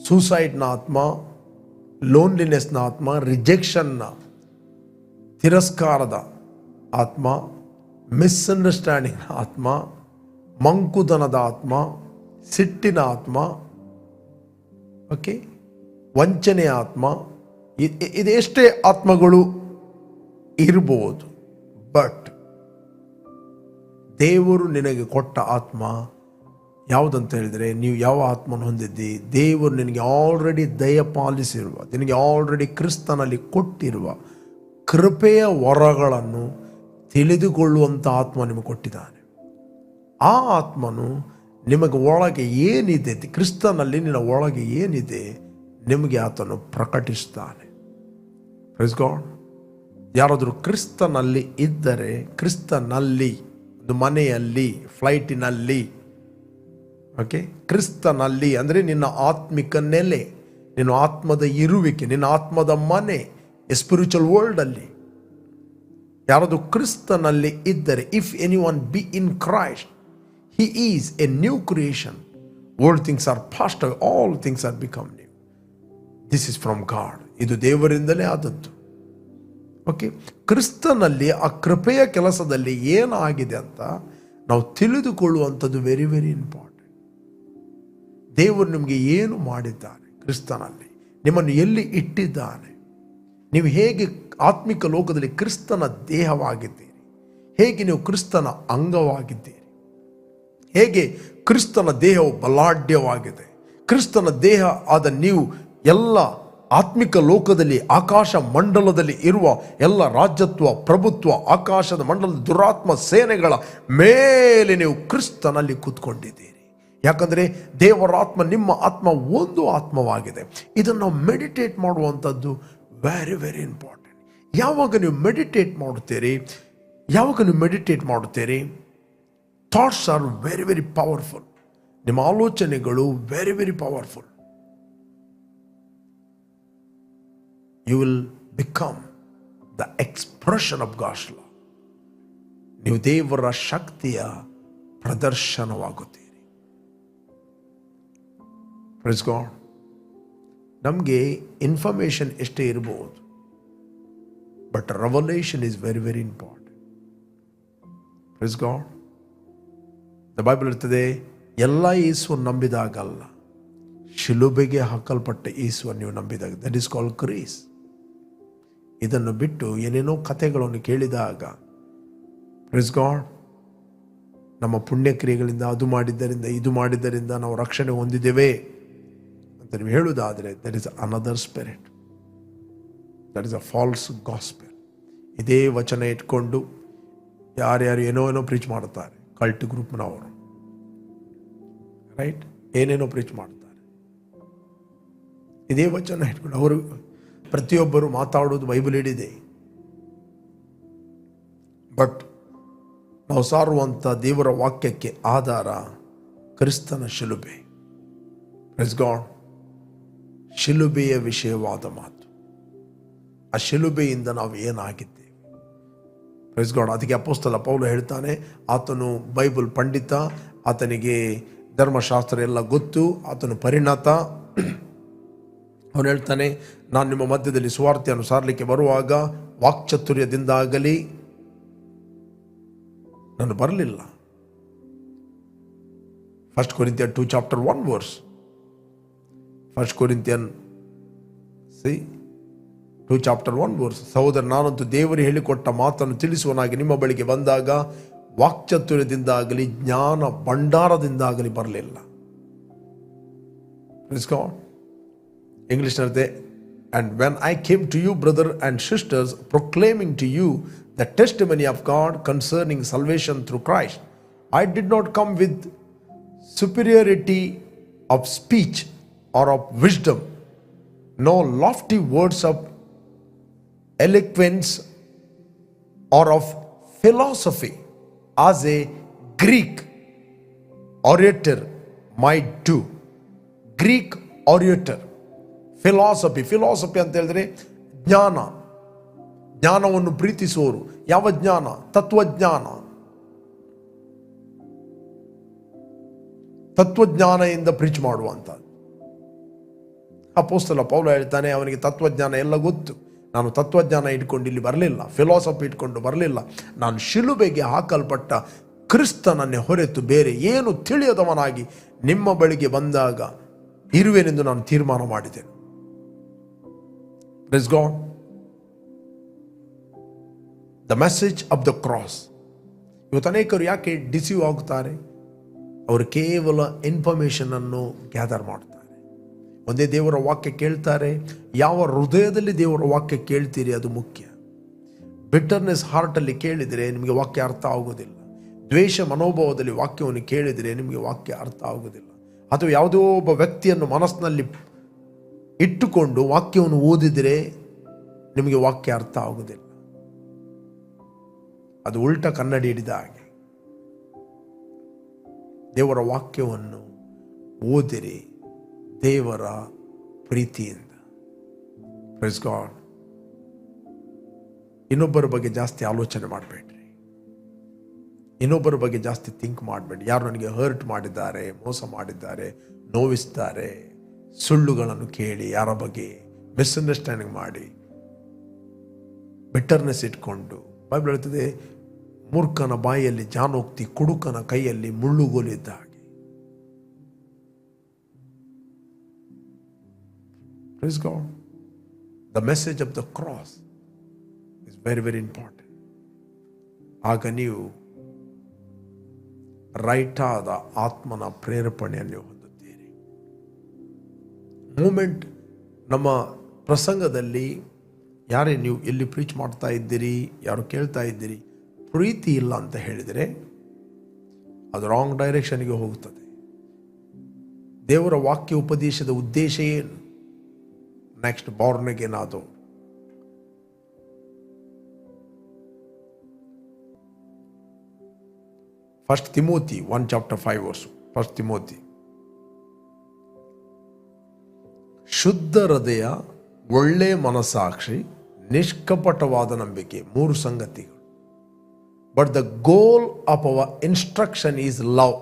ಸೂಸೈಡ್ನ ಆತ್ಮ, ಲೋನ್ಲಿನೆಸ್ನ ಆತ್ಮ, ರಿಜೆಕ್ಷನ್ನ, ತಿರಸ್ಕಾರದ ಆತ್ಮ, ಮಿಸ್ಅಂಡರ್ಸ್ಟ್ಯಾಂಡಿಂಗ್ನ ಆತ್ಮ, ಮಂಕುತನದ ಆತ್ಮ, ಸಿಟ್ಟಿನ ಆತ್ಮ, ಓಕೆ, ವಂಚನೆಯ ಆತ್ಮ. ಇದೆಷ್ಟೇ ಆತ್ಮಗಳು ಇರ್ಬೋದು, ಬಟ್ ದೇವರು ನಿನಗೆ ಕೊಟ್ಟ ಆತ್ಮ ಯಾವುದಂತ ಹೇಳಿದರೆ, ನೀವು ಯಾವ ಆತ್ಮನ ಹೊಂದಿದ್ದಿ, ದೇವರು ನಿನಗೆ ಆಲ್ರೆಡಿ ದಯಪಾಲಿಸಿರುವ, ನಿನಗೆ ಆಲ್ರೆಡಿ ಕ್ರಿಸ್ತನಲ್ಲಿ ಕೊಟ್ಟಿರುವ ಕೃಪೆಯ ವರಗಳನ್ನು ತಿಳಿದುಕೊಳ್ಳುವಂಥ ಆತ್ಮ ನಿಮಗೆ ಕೊಟ್ಟಿದ್ದಾನೆ. ಆ ಆತ್ಮನು ನಿಮಗೆ ಒಳಗೆ ಏನಿದೆ, ಕ್ರಿಸ್ತನಲ್ಲಿ ನಿನ್ನ ಒಳಗೆ ಏನಿದೆ ನಿಮಗೆ ಆತನು ಪ್ರಕಟಿಸ್ತಾನೆ. Praise God. ಯಾರಾದರೂ ಕ್ರಿಸ್ತನಲ್ಲಿ ಇದ್ದರೆ, ಕ್ರಿಸ್ತನಲ್ಲಿ, ಒಂದು ಮನೆಯಲ್ಲಿ, ಫ್ಲೈಟಿನಲ್ಲಿ, ಓಕೆ, ಕ್ರಿಸ್ತನಲ್ಲಿ ಅಂದರೆ ನಿನ್ನ ಆತ್ಮಿಕ ನೆಲೆ, ನಿನ್ನ ಆತ್ಮದ ಇರುವಿಕೆ, ನಿನ್ನ ಆತ್ಮದ ಮನೆ, ಸ್ಪಿರಿಚುವಲ್ ವರ್ಲ್ಡಲ್ಲಿ ಯಾರಾದರೂ ಕ್ರಿಸ್ತನಲ್ಲಿ ಇದ್ದರೆ, if any one B in Christ, he is a new creation. Old things are passed away, all things are become new. This is from God. ಇದು ದೇವರಿಂದಲೇ ಆದದ್ದು. ಓಕೆ, ಕ್ರಿಸ್ತನಲ್ಲಿ ಆ ಕೃಪೆಯ ಕೆಲಸದಲ್ಲಿ ಏನಾಗಿದೆ ಅಂತ ನಾವು ತಿಳಿದುಕೊಳ್ಳುವಂಥದ್ದು ವೆರಿ ವೆರಿ ಇಂಪಾರ್ಟೆಂಟ್. ದೇವರು ನಿಮಗೆ ಏನು ಮಾಡಿದ್ದಾನೆ ಕ್ರಿಸ್ತನಲ್ಲಿ, ನಿಮ್ಮನ್ನು ಎಲ್ಲಿ ಇಟ್ಟಿದ್ದಾನೆ, ನೀವು ಹೇಗೆ ಆತ್ಮಿಕ ಲೋಕದಲ್ಲಿ ಕ್ರಿಸ್ತನ ದೇಹವಾಗಿದ್ದೀರಿ, ಹೇಗೆ ನೀವು ಕ್ರಿಸ್ತನ ಅಂಗವಾಗಿದ್ದೀರಿ, ಹೇಗೆ ಕ್ರಿಸ್ತನ ದೇಹವು ಬಲಾಢ್ಯವಾಗಿದೆ, ಕ್ರಿಸ್ತನ ದೇಹ ಆದ ನೀವು ಎಲ್ಲ ಆತ್ಮಿಕ ಲೋಕದಲ್ಲಿ, ಆಕಾಶ ಮಂಡಲದಲ್ಲಿ ಇರುವ ಎಲ್ಲ ರಾಜ್ಯತ್ವ, ಪ್ರಭುತ್ವ, ಆಕಾಶದ ಮಂಡಲದ ದುರಾತ್ಮ ಸೇನೆಗಳ ಮೇಲೆ ನೀವು ಕ್ರಿಸ್ತನಲ್ಲಿ ಕೂತ್ಕೊಂಡಿದ್ದೀರಿ. ಯಾಕಂದರೆ ದೇವರಾತ್ಮ, ನಿಮ್ಮ ಆತ್ಮ ಒಂದು ಆತ್ಮವಾಗಿದೆ. ಇದನ್ನು ನಾವು ಮೆಡಿಟೇಟ್ ಮಾಡುವಂಥದ್ದು ವೆರಿ ವೆರಿ ಇಂಪಾರ್ಟೆಂಟ್. ಯಾವಾಗ ನೀವು ಮೆಡಿಟೇಟ್ ಮಾಡುತ್ತೀರಿ, thoughts are very very powerful. ನಿಮ್ಮ ಆಲೋಚನೆಗಳು very very powerful. You will become the expression of God's love. ನೀವು ದೇವರ ಶಕ್ತಿಯ ಪ್ರದರ್ಶನವಾಗುತ್ತೀರಿ. Praise God. ನಮಗೆ ಇನ್ಫಾರ್ಮೇಷನ್ ಎಷ್ಟೇ ಇರಬಹುದು, but revelation is very very important. Praise God. The Bible ಇರ್ತದೆ, ಎಲ್ಲ ಯೇಸುವನ್ನು ನಂಬಿದಾಗಲ್ಲ, ಶಿಲುಬೆಗೆ ಹಾಕಲ್ಪಟ್ಟ ಯೇಸುವನ್ನು ನೀವು ನಂಬಿದಾಗ, ದಟ್ ಈಸ್ ಕಾಲ್ಡ್ ಗ್ರೇಸ್. ಇದನ್ನು ಬಿಟ್ಟು ಏನೇನೋ ಕಥೆಗಳನ್ನು ಕೇಳಿದಾಗ, ಪ್ರೈಸ್ ಗಾಡ್, ನಮ್ಮ ಪುಣ್ಯಕ್ರಿಯೆಗಳಿಂದ, ಅದು ಮಾಡಿದ್ದರಿಂದ, ಇದು ಮಾಡಿದ್ದರಿಂದ ನಾವು ರಕ್ಷಣೆ ಹೊಂದಿದ್ದೇವೆ ಅಂತ ನೀವು ಹೇಳುವುದಾದರೆ, that is another spirit, that is a false gospel. ಇದೇ ವಚನ ಇಟ್ಕೊಂಡು ಯಾರ್ಯಾರು ಏನೋ ಪ್ರೀಚ್ ಮಾಡುತ್ತಾರೆ, ಕಲ್ಟ್ ಗ್ರೂಪ್ನವರು, ರೈಟ್, ಏನೇನೋ ಪ್ರೀಚ್ ಮಾಡ್ತಾರೆ. ಇದೇ ವಚನ ಇಟ್ಕೊಂಡು ಅವರು ಪ್ರತಿಯೊಬ್ಬರು ಮಾತಾಡೋದು ಬೈಬಲ್ ಹಿಡಿದೆ. ಬಟ್ ನಾವು ಸಾರುವಂಥ ದೇವರ ವಾಕ್ಯಕ್ಕೆ ಆಧಾರ ಕ್ರಿಸ್ತನ ಶಿಲುಬೆ. Praise God. ಶಿಲುಬೆಯ ವಿಷಯವಾದ ಮಾತು. ಆ ಶಿಲುಬೆಯಿಂದ ನಾವು ಏನಾಗಿದ್ದೇವೆ. Praise God. ಅದಕ್ಕೆ ಅಪೊಸ್ತಲ ಪೌಲ ಹೇಳ್ತಾನೆ, ಆತನು ಬೈಬಲ್ ಪಂಡಿತ, ಆತನಿಗೆ ಧರ್ಮಶಾಸ್ತ್ರ ಎಲ್ಲ ಗೊತ್ತು, ಆತನು ಪರಿಣತ. ಅವನು ಹೇಳ್ತಾನೆ, ನಾನು ನಿಮ್ಮ ಮಧ್ಯದಲ್ಲಿ ಸುವಾರ್ತೆಯನ್ನು ಸಾರಲಿಕ್ಕೆ ಬರುವಾಗ ವಾಕ್ಚಾತುರ್ಯದಿಂದಾಗಲಿ ನಾನು ಬರಲಿಲ್ಲ. 1 Corinthians 2 chapter 1 verse. 1 Corinthians 2 chapter 1 verse. ಸಹೋದರ, ನಾನಂತೂ ದೇವರು ಹೇಳಿಕೊಟ್ಟ ಮಾತನ್ನು ತಿಳಿಸುವನಾಗಿ ನಿಮ್ಮ ಬಳಿಗೆ ಬಂದಾಗ ವಾಕ್ಚಾತುರ್ಯದಿಂದಾಗಲಿ ಜ್ಞಾನ ಭಂಡಾರದಿಂದಾಗಲಿ ಬರಲಿಲ್ಲ. ಇಂಗ್ಲಿಷ್ ನಲ್ಲಿದೆ, and when I came to you, brother and sisters, proclaiming to you the testimony of God concerning salvation through Christ, I did not come with superiority of speech or of wisdom, no lofty words of eloquence or of philosophy, as a Greek orator might do. Greek orator. Philosophy ಅಂತ ಹೇಳಿದ್ರೆ ಜ್ಞಾನ, ಜ್ಞಾನವನ್ನು ಪ್ರೀತಿಸುವವರು. ಯಾವ ಜ್ಞಾನ? ತತ್ವಜ್ಞಾನದಿಂದ preach ಮಾಡುವಂಥದ್ದು. ಅಪೊಸ್ತಲ ಪೌಲ ಹೇಳ್ತಾನೆ, ಅವನಿಗೆ ತತ್ವಜ್ಞಾನ ಎಲ್ಲ ಗೊತ್ತು. ನಾನು ತತ್ವಜ್ಞಾನ ಇಟ್ಕೊಂಡು ಇಲ್ಲಿ ಬರಲಿಲ್ಲ, ಫಿಲಾಸಫಿ ಇಟ್ಕೊಂಡು ಬರಲಿಲ್ಲ. ನಾನು ಶಿಲುಬೆಗೆ ಹಾಕಲ್ಪಟ್ಟ ಕ್ರಿಸ್ತನನ್ನೇ ಹೊರತು ಬೇರೆ ಏನು ತಿಳಿಯದವನಾಗಿ ನಿಮ್ಮ ಬಳಿಗೆ ಬಂದಾಗ ಇರುವೆನೆಂದು ನಾನು ತೀರ್ಮಾನ ಮಾಡಿದ್ದೇನೆ. Praise God. The message of the cross. ಇವತ್ತು ಅನೇಕರು ಯಾಕೆ ಡಿಸೀವ್ ಆಗುತ್ತಾರೆ? ಅವರು ಕೇವಲ ಇನ್ಫಾರ್ಮೇಶನ್ ಅನ್ನು ಗ್ಯಾದರ್ ಮಾಡ್ತಾರೆ. ಒಂದೇ ದೇವರ ವಾಕ್ಯ ಕೇಳ್ತಾರೆ. ಯಾವ ಹೃದಯದಲ್ಲಿ ದೇವರ ವಾಕ್ಯ ಕೇಳ್ತೀರಿ ಅದು ಮುಖ್ಯ. ಬಿಟರ್ನೆಸ್ ಹಾರ್ಟಲ್ಲಿ ಕೇಳಿದರೆ ನಿಮಗೆ ವಾಕ್ಯ ಅರ್ಥ ಆಗೋದಿಲ್ಲ. ದ್ವೇಷ ಮನೋಭಾವದಲ್ಲಿ ವಾಕ್ಯವನ್ನು ಕೇಳಿದರೆ ನಿಮಗೆ ವಾಕ್ಯ ಅರ್ಥ ಆಗೋದಿಲ್ಲ. ಅಥವಾ ಯಾವುದೋ ಒಬ್ಬ ವ್ಯಕ್ತಿಯನ್ನು ಮನಸ್ಸಿನಲ್ಲಿ ಇಟ್ಟುಕೊಂಡು ವಾಕ್ಯವನ್ನು ಓದಿದರೆ ನಿಮಗೆ ವಾಕ್ಯ ಅರ್ಥ ಆಗುವುದಿಲ್ಲ. ಅದು ಉಲ್ಟ ಕನ್ನಡಿ ಹಿಡಿದ ಹಾಗೆ. ದೇವರ ವಾಕ್ಯವನ್ನು ಓದಿರಿ ದೇವರ ಪ್ರೀತಿಯಿಂದ. Praise God. ಇನ್ನೊಬ್ಬರ ಬಗ್ಗೆ ಜಾಸ್ತಿ ಆಲೋಚನೆ ಮಾಡಬೇಡ್ರಿ. ಇನ್ನೊಬ್ಬರ ಬಗ್ಗೆ ಜಾಸ್ತಿ ಥಿಂಕ್ ಮಾಡಬೇಡಿ. ಯಾರು ನನಗೆ ಹರ್ಟ್ ಮಾಡಿದ್ದಾರೆ, ಮೋಸ ಮಾಡಿದ್ದಾರೆ, ನೋವಿಸ್ತಾರೆ, ಸುಳ್ಳುಗಳನ್ನು ಕೇಳಿ ಯಾರ ಬಗ್ಗೆ ಮಿಸ್ಅಂಡರ್ಸ್ಟ್ಯಾಂಡಿಂಗ್ ಮಾಡಿ ಬಿಟರ್ನೆಸ್ ಇಟ್ಕೊಂಡು, ಬೈಬಲ್ ಹೇಳ್ತದೆ, ಮೂರ್ಖನ ಬಾಯಲ್ಲಿ ಜಾನೋಕ್ತಿ, ಕುಡುಕನ ಕೈಯಲ್ಲಿ ಮುಳ್ಳುಗೋಲಿದ್ದ ಹಾಗೆ. Praise God. The message of the cross is very, very important. ಆಗ ನೀವು ರೈಟ್ ಆದ ಆತ್ಮನ ಪ್ರೇರೇಪಣೆಯನ್ನು ಹೊಂದುತ್ತೀರಿ. ಮೂಮೆಂಟ್ ನಮ್ಮ ಪ್ರಸಂಗದಲ್ಲಿ ಯಾರೇ ನೀವು ಎಲ್ಲಿ ಪ್ರೀಚ್ ಮಾಡ್ತಾ ಇದ್ದೀರಿ, ಯಾರು ಕೇಳ್ತಾ ಇದ್ದೀರಿ, ಪ್ರೀತಿ ಇಲ್ಲ ಅಂತ ಹೇಳಿದರೆ ಅದು ರಾಂಗ್ ಡೈರೆಕ್ಷನ್ಗೆ ಹೋಗುತ್ತದೆ. ದೇವರ ವಾಕ್ಯ ಉಪದೇಶದ ಉದ್ದೇಶ ಏನು? ನೆಕ್ಸ್ಟ್ ಬಾರ್ನ್ ಅಗೇನ್ ಆದವರು. First Timothy 1 chapter 5 verse. First Timothy. ಶುದ್ಧ ಹೃದಯ, ಒಳ್ಳೆ ಮನಸ್ಸಾಕ್ಷಿ, ನಿಷ್ಕಪಟವಾದ ನಂಬಿಕೆ, 3 ಸಂಗತಿಗಳು. But the goal of our instruction is love.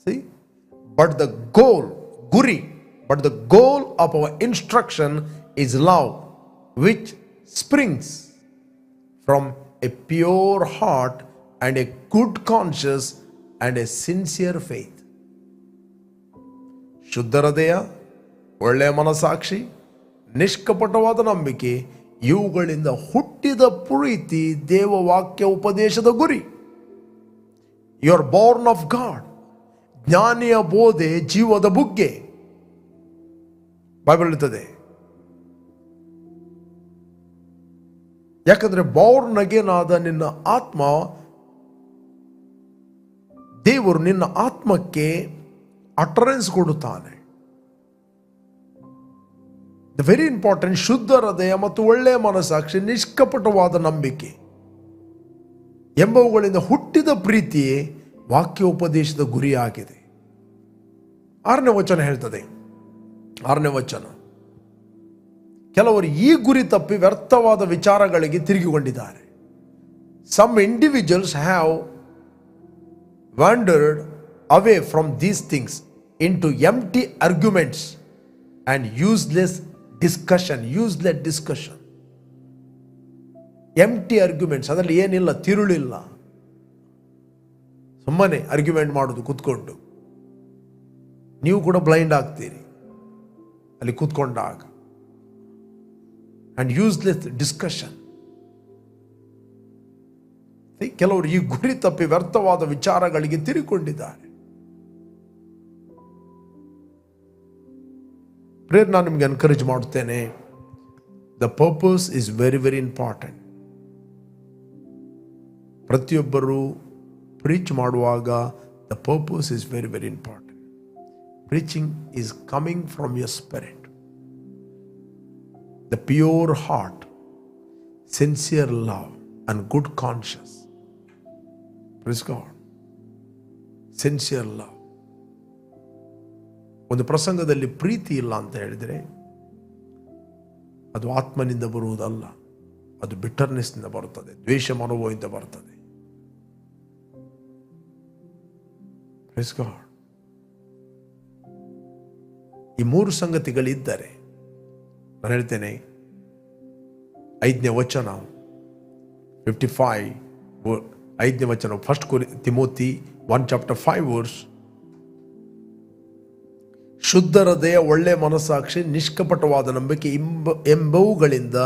See, but the goal, ಗುರಿ, but the goal of our instruction is love, which springs from a pure heart and a good conscience and a sincere faith. ಶುದ್ಧ ಹೃದಯ, ಒಳ್ಳೆಯ ಮನಸ್ಸಾಕ್ಷಿ, ನಿಷ್ಕಪಟವಾದ ನಂಬಿಕೆ, ಇವುಗಳಿಂದ ಹುಟ್ಟಿದ ಪ್ರೀತಿ ದೇವವಾಕ್ಯ ಉಪದೇಶದ ಗುರಿ. You are born of God. ಜ್ಞಾನಿಯ ಬೋಧೆ ಜೀವದ ಬುಗ್ಗೆ, ಬೈಬಲ್ ಹೇಳ್ತದೆ. ಯಾಕಂದ್ರೆ ಬಾರ್ನ್ ಅಗೇನ್ ಆದ ನಿನ್ನ ಆತ್ಮ, ದೇವರು ನಿನ್ನ ಆತ್ಮಕ್ಕೆ ಅಟರೆನ್ಸ್ ಕೊಡುತ್ತಾನೆ. The very important. ಶುದ್ಧ ಹೃದಯ ಮತ್ತು ಒಳ್ಳೆಯ ಮನಸ್ಸಾಕ್ಷಿ, ನಿಷ್ಕಪಟವಾದ ನಂಬಿಕೆ. ಎಂಬವುಗಳಿಂದ ಹುಟ್ಟಿದ ಪ್ರೀತಿಯೇ ವಾಕ್ಯೋಪದೇಶದ ಗುರಿಯಾಗಿದೆ. 6ನೇ ವಚನ ಹೇಳ್ತದೆ, 6ನೇ ವಚನ, ಕೆಲವರು ಈ ಗುರಿ ತಪ್ಪಿ ವ್ಯರ್ಥವಾದ ವಿಚಾರಗಳಿಗೆ ತಿರುಗಿಕೊಂಡಿದ್ದಾರೆ. Some individuals have wandered away from these things into empty arguments and useless discussion. Empty arguments, ಅದರಲ್ಲಿ ಏನಿಲ್ಲ, ತಿರುಳಿಲ್ಲ, ಸುಮ್ಮನೆ ಆರ್ಗ್ಯುಮೆಂಟ್ ಮಾಡೋದು ಕೂತ್ಕೊಂಡು. ನೀವು ಕೂಡ ಬ್ಲೈಂಡ್ ಆಗ್ತೀರಿ ಅಲ್ಲಿ ಕೂತ್ಕೊಂಡಾಗ. And useless discussion. ಕೆಲವರು ಈ ಗುರಿ ತಪ್ಪಿ ವ್ಯರ್ಥವಾದ ವಿಚಾರಗಳಿಗೆ ತಿರುಗಿಕೊಂಡಿದ್ದಾರೆ. ಪ್ರೇರ್, ನಾನು ನಿಮ್ಗೆ ಎನ್ಕರೇಜ್ ಮಾಡುತ್ತೇನೆ, the purpose is very very important. ಪ್ರತಿಯೊಬ್ಬರು ಪ್ರೀಚ್ ಮಾಡುವಾಗ the purpose is very very important. Preaching is coming from your spirit, the pure heart, sincere love and good conscience. Praise God. Sincere love. ಒಂದು ಪ್ರಸಂಗದಲ್ಲಿ ಪ್ರೀತಿ ಇಲ್ಲ ಅಂತ ಹೇಳಿದರೆ ಅದು ಆತ್ಮನಿಂದ ಬರುವುದಲ್ಲ, ಅದು ಬಿಟರ್ನೆಸ್ನಿಂದ ಬರುತ್ತದೆ, ದ್ವೇಷ ಮನೋಭಾವದಿಂದ ಬರುತ್ತದೆ. Praise God. ಈ 3 ಸಂಗತಿಗಳಿದ್ದರೆ, ನಾನು ಹೇಳ್ತೇನೆ, 5ನೇ ವಚನ 55, 5ನೇ ವಚನ, 1 ತಿಮೋತಿ 1:5, ಶುದ್ಧ ಹೃದಯ, ಒಳ್ಳೆ ಮನಸ್ಸಾಕ್ಷಿ, ನಿಷ್ಕಪಟವಾದ ನಂಬಿಕೆ ಎಂಬವುಗಳಿಂದ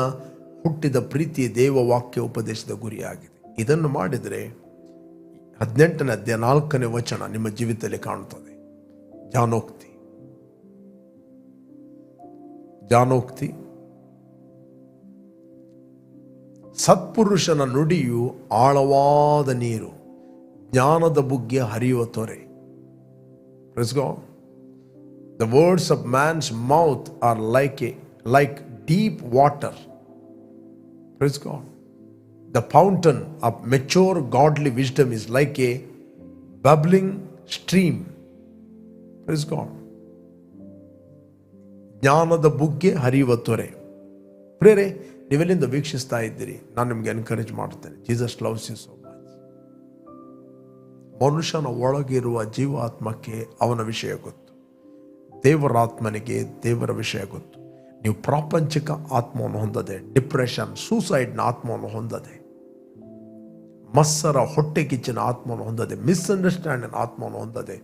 ಹುಟ್ಟಿದ ಪ್ರೀತಿ ದೇವ ವಾಕ್ಯ ಉಪದೇಶದ ಗುರಿಯಾಗಿದೆ. ಇದನ್ನು ಮಾಡಿದರೆ 18ನೇ ಅಧ್ಯಾಯ 4ನೇ ವಚನ ನಿಮ್ಮ ಜೀವಿತದಲ್ಲಿ ಕಾಣುತ್ತದೆ. ಜ್ಞಾನೋಕ್ತಿ. ಸತ್ಪುರುಷನ ನುಡಿಯು ಆಳವಾದ ನೀರು, ಜ್ಞಾನದ ಬುಗ್ಗೆ ಹರಿಯುವ ತೊರೆ. Praise God. The words of man's mouth are like deep water. Praise God. The fountain of mature godly wisdom is like a bubbling stream. Praise God. ಜ್ಞಾನದ ಬುಗ್ಗೆ ಹರಿಯುವ ತೊರೆ. ಪ್ರೇರೆ, ನೀವೆಲ್ಲಿಂದ ವೀಕ್ಷಿಸ್ತಾ ಇದ್ದೀರಿ, ನಾನು ನಿಮ್ಗೆ ಎನ್ಕರೇಜ್ ಮಾಡುತ್ತೇನೆ. Jesus loves you so much. ಮನುಷ್ಯನ ಒಳಗಿರುವ ಜೀವಾತ್ಮಕ್ಕೆ ಅವನ ವಿಷಯ ಗೊತ್ತು, ದೇವರಾತ್ಮನಿಗೆ ದೇವರ ವಿಷಯ ಗೊತ್ತು. ನೀವು ಪ್ರಾಪಂಚಿಕ ಆತ್ಮವನ್ನು ಹೊಂದದೆ, ಡಿಪ್ರೆಷನ್, ಸೂಸೈಡ್ನ ಆತ್ಮವನ್ನು ಹೊಂದದೆ, ಮತ್ಸರ, ಹೊಟ್ಟೆ ಕಿಚ್ಚಿನ ಆತ್ಮವನ್ನು ಹೊಂದದೆ, ಮಿಸ್ಅಂಡರ್ಸ್ಟ್ಯಾಂಡಿಂಗ್ ಆತ್ಮವನ್ನು ಹೊಂದದೆ,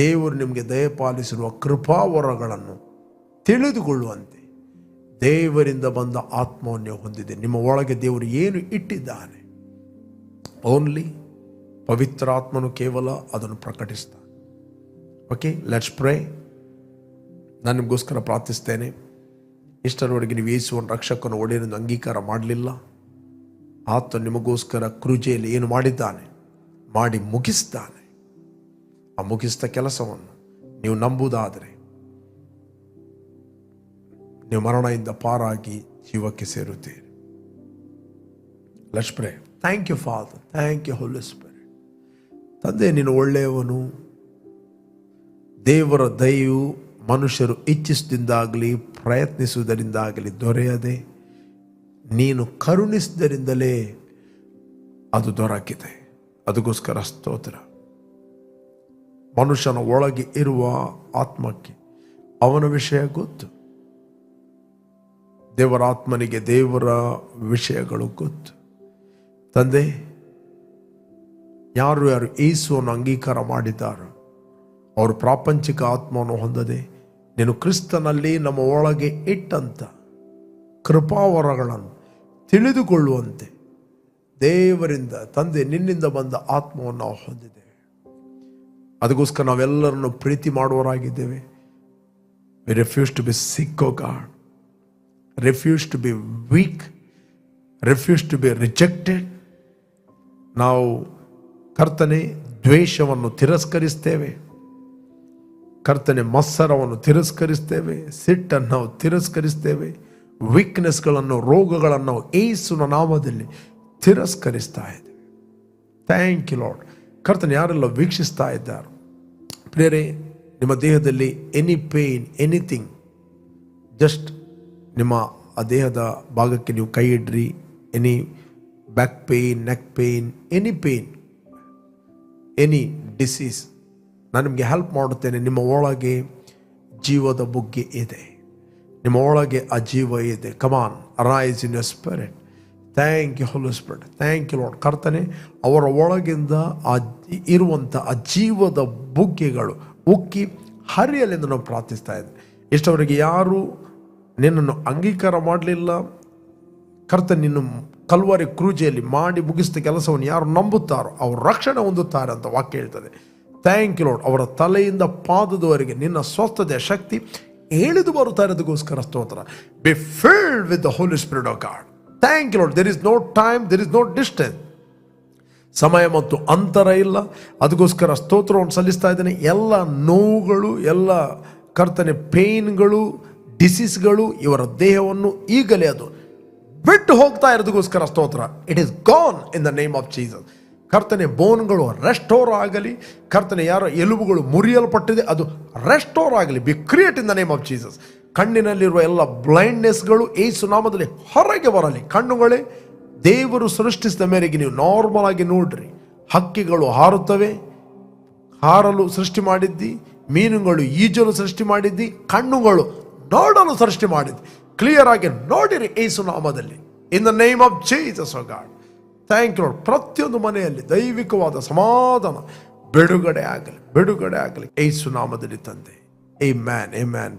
ದೇವರು ನಿಮಗೆ ದಯಪಾಲಿಸಿರುವ ಕೃಪಾವರಗಳನ್ನು ತಿಳಿದುಕೊಳ್ಳುವಂತೆ ದೇವರಿಂದ ಬಂದ ಆತ್ಮವನ್ನು ಹೊಂದಿದೆ. ನಿಮ್ಮ ಒಳಗೆ ದೇವರು ಏನು ಇಟ್ಟಿದ್ದಾನೆ, ಓನ್ಲಿ ಪವಿತ್ರ ಆತ್ಮನು ಕೇವಲ ಅದನ್ನು ಪ್ರಕಟಿಸ್ತಾನೆ. Okay, let's pray. ನಾನು ನಿಮಗೋಸ್ಕರ ಪ್ರಾರ್ಥಿಸ್ತೇನೆ. ಇಷ್ಟರವರೆಗೆ ನೀವು ಯೇಸುವನ್ನು ರಕ್ಷಕನ ಒಡೆಯನೆಂದು ಅಂಗೀಕಾರ ಮಾಡಲಿಲ್ಲ. ಆತ ನಿಮಗೋಸ್ಕರ ಕ್ರೂಜೆಯಲ್ಲಿ ಏನು ಮಾಡಿದ್ದಾನೆ, ಮಾಡಿ ಮುಗಿಸ್ತಾನೆ. ಆ ಮುಗಿಸಿದ ಕೆಲಸವನ್ನು ನೀವು ನಂಬುವುದಾದರೆ ನೀವು ಮರಣದಿಂದ ಪಾರಾಗಿ ಜೀವಕ್ಕೆ ಸೇರುತ್ತೀರಿ. Let's pray. Thank you Father, thank you Holy Spirit. ತಂದೆ, ನೀನು ಒಳ್ಳೆಯವನು. ದೇವರ ದಯೆಯು ಮನುಷ್ಯರು ಇಚ್ಛಿಸಿದಿಂದಾಗಲಿ ಪ್ರಯತ್ನಿಸುವುದರಿಂದಾಗಲಿ ದೊರೆಯದೆ, ನೀನು ಕರುಣಿಸಿದರಿಂದಲೇ ಅದು ದೊರಕಿದೆ. ಅದಕ್ಕೋಸ್ಕರ ಸ್ತೋತ್ರ. ಮನುಷ್ಯನ ಒಳಗೆ ಇರುವ ಆತ್ಮಕ್ಕೆ ಅವನ ವಿಷಯ ಗೊತ್ತು, ದೇವರ ಆತ್ಮನಿಗೆ ದೇವರ ವಿಷಯಗಳು ಗೊತ್ತು. ತಂದೆ, ಯಾರು ಯೇಸುವನ್ನು ಅಂಗೀಕಾರ ಮಾಡಿದ್ದಾರೋ ಅವರು ಪ್ರಾಪಂಚಿಕ ಆತ್ಮವನ್ನು ಹೊಂದದೆ ನೀನು ಕ್ರಿಸ್ತನಲ್ಲಿ ನಮ್ಮ ಒಳಗೆ ಇಟ್ಟಂತ ಕೃಪಾವರಗಳನ್ನು ತಿಳಿದುಕೊಳ್ಳುವಂತೆ ದೇವರಿಂದ, ತಂದೆ, ನಿನ್ನಿಂದ ಬಂದ ಆತ್ಮವನ್ನು ನಾವು ಹೊಂದಿದ್ದೇವೆ. ಅದಕ್ಕೋಸ್ಕರ ನಾವೆಲ್ಲರನ್ನು ಪ್ರೀತಿ ಮಾಡುವವರಾಗಿದ್ದೇವೆ. We refuse to be sick, oh God. Refuse to be weak. Refuse to be rejected. ನಾವು ಕರ್ತನೆ ದ್ವೇಷವನ್ನು ತಿರಸ್ಕರಿಸ್ತೇವೆ, ಕರ್ತನೆ ಮತ್ಸರವನ್ನು ತಿರಸ್ಕರಿಸ್ತೇವೆ, ಸಿಟ್ಟನ್ನು ನಾವು ತಿರಸ್ಕರಿಸ್ತೇವೆ, ವೀಕ್ನೆಸ್ಗಳನ್ನು, ರೋಗಗಳನ್ನು ಯೇಸುವಿನ ನಾಮದಲ್ಲಿ ತಿರಸ್ಕರಿಸ್ತಾ ಇದ್ದೇವೆ. Thank you Lord. ಕರ್ತನೆ, ಯಾರೆಲ್ಲ ವೀಕ್ಷಿಸ್ತಾ ಇದ್ದಾರೆ ಪ್ರಿಯರೇ, ನಿಮ್ಮ ದೇಹದಲ್ಲಿ ಎನಿ ಪೇಯ್ನ್, ಎನಿಥಿಂಗ್, ಜಸ್ಟ್ ನಿಮ್ಮ ಆ ದೇಹದ ಭಾಗಕ್ಕೆ ನೀವು ಕೈ ಇಡ್ರಿ. Any back pain, neck pain, any pain, any disease, ನಾನು ನಿಮಗೆ ಹೆಲ್ಪ್ ಮಾಡುತ್ತೇನೆ. ನಿಮ್ಮ ಒಳಗೆ ಜೀವದ ಬುಗ್ಗೆ ಇದೆ, ನಿಮ್ಮ ಒಳಗೆ ಆ ಜೀವ ಇದೆ. Come on, arise in your spirit. Thank you Holy Spirit, thank you Lord. ಕರ್ತನೆ, ಅವರ ಒಳಗಿಂದ ಆ ಇರುವಂಥ ಆ ಜೀವದ ಬುಗ್ಗೆಗಳು ಉಕ್ಕಿ ಹರಿಯಲೆಂದು ನಾವು ಪ್ರಾರ್ಥಿಸ್ತಾ ಇದ್ದೇವೆ. ಇಷ್ಟವರೆಗೆ ಯಾರು ನಿನ್ನನ್ನು ಅಂಗೀಕಾರ ಮಾಡಲಿಲ್ಲ, ಕರ್ತನೆ ನಿನ್ನ ಕಲ್ವಾರಿ ಕ್ರೂಜೆಯಲ್ಲಿ ಮಾಡಿ ಮುಗಿಸಿದ ಕೆಲಸವನ್ನು ಯಾರು ನಂಬುತ್ತಾರೋ ಅವರು ರಕ್ಷಣೆ ಹೊಂದುತ್ತಾರೆ ಅಂತ ವಾಕ್ಯ ಹೇಳ್ತದೆ. Thank you Lord. ಅವರ ತಲೆಯಿಂದ ಪಾದದವರೆಗೆ ನಿನ್ನ ಸ್ವಸ್ಥತೆಯ ಶಕ್ತಿ ಇಳಿದು ಬರುತ್ತಾ ಇರೋದಕ್ಕೋಸ್ಕರ ಸ್ತೋತ್ರ. Be filled with the Holy Spirit of God. Thank you Lord. There is no time, there is no distance. ಸಮಯ ಮತ್ತು ಅಂತರ ಇಲ್ಲ. ಅದಕ್ಕೋಸ್ಕರ ಸ್ತೋತ್ರವನ್ನು ಸಲ್ಲಿಸ್ತಾ ಇದ್ದೇನೆ. ಎಲ್ಲ ನೋವುಗಳು, ಎಲ್ಲ ಕರ್ತನೆ ಪೇಯ್ನ್ಗಳು, ಡಿಸೀಸ್ಗಳು ಇವರ ದೇಹವನ್ನು ಈಗಲೇ ಅದು ಬಿಟ್ಟು ಹೋಗ್ತಾ ಇರೋದಕ್ಕೋಸ್ಕರ ಸ್ತೋತ್ರ. It is gone in the name of Jesus. ಕರ್ತನೆ, ಬೋನ್ಗಳು ರೆಸ್ಟೋರ್ ಆಗಲಿ. ಕರ್ತನೆ, ಯಾರೋ ಎಲುಬುಗಳು ಮುರಿಯಲ್ಪಟ್ಟಿದೆ ಅದು ರೆಸ್ಟೋರ್ ಆಗಲಿ. Be create in the name of Jesus. ಕಣ್ಣಿನಲ್ಲಿರುವ ಎಲ್ಲ ಬ್ಲೈಂಡ್ನೆಸ್ಗಳು ಯೇಸು ನಾಮದಲ್ಲಿ ಹೊರಗೆ ಬರಲಿ. ಕಣ್ಣುಗಳೇ, ದೇವರು ಸೃಷ್ಟಿಸಿದ ಮೇರೆಗೆ ನೀವು ನಾರ್ಮಲ್ ಆಗಿ ನೋಡ್ರಿ. ಹಕ್ಕಿಗಳು ಹಾರುತ್ತವೆ, ಹಾರಲು ಸೃಷ್ಟಿ ಮಾಡಿದ್ದಿ. ಮೀನುಗಳು ಈಜಲು ಸೃಷ್ಟಿ ಮಾಡಿದ್ದಿ. ಕಣ್ಣುಗಳು ನೋಡಲು ಸೃಷ್ಟಿ ಮಾಡಿದ್ದಿ. ಕ್ಲಿಯರ್ ಆಗಿ ನೋಡಿರಿ ಯೇಸು ನಾಮದಲ್ಲಿ, in the name of Jesus O God. Thank you Lord. ಪ್ರತಿಯೊಂದು ಮನೆಯಲ್ಲಿ ದೈವಿಕವಾದ ಸಮಾಧಾನ ಬಿಡುಗಡೆ ಆಗಲಿ, ಬಿಡುಗಡೆ ಆಗಲಿ ಯೇಸು ನಾಮದಲ್ಲಿ ತಂದೆ. Amen, amen.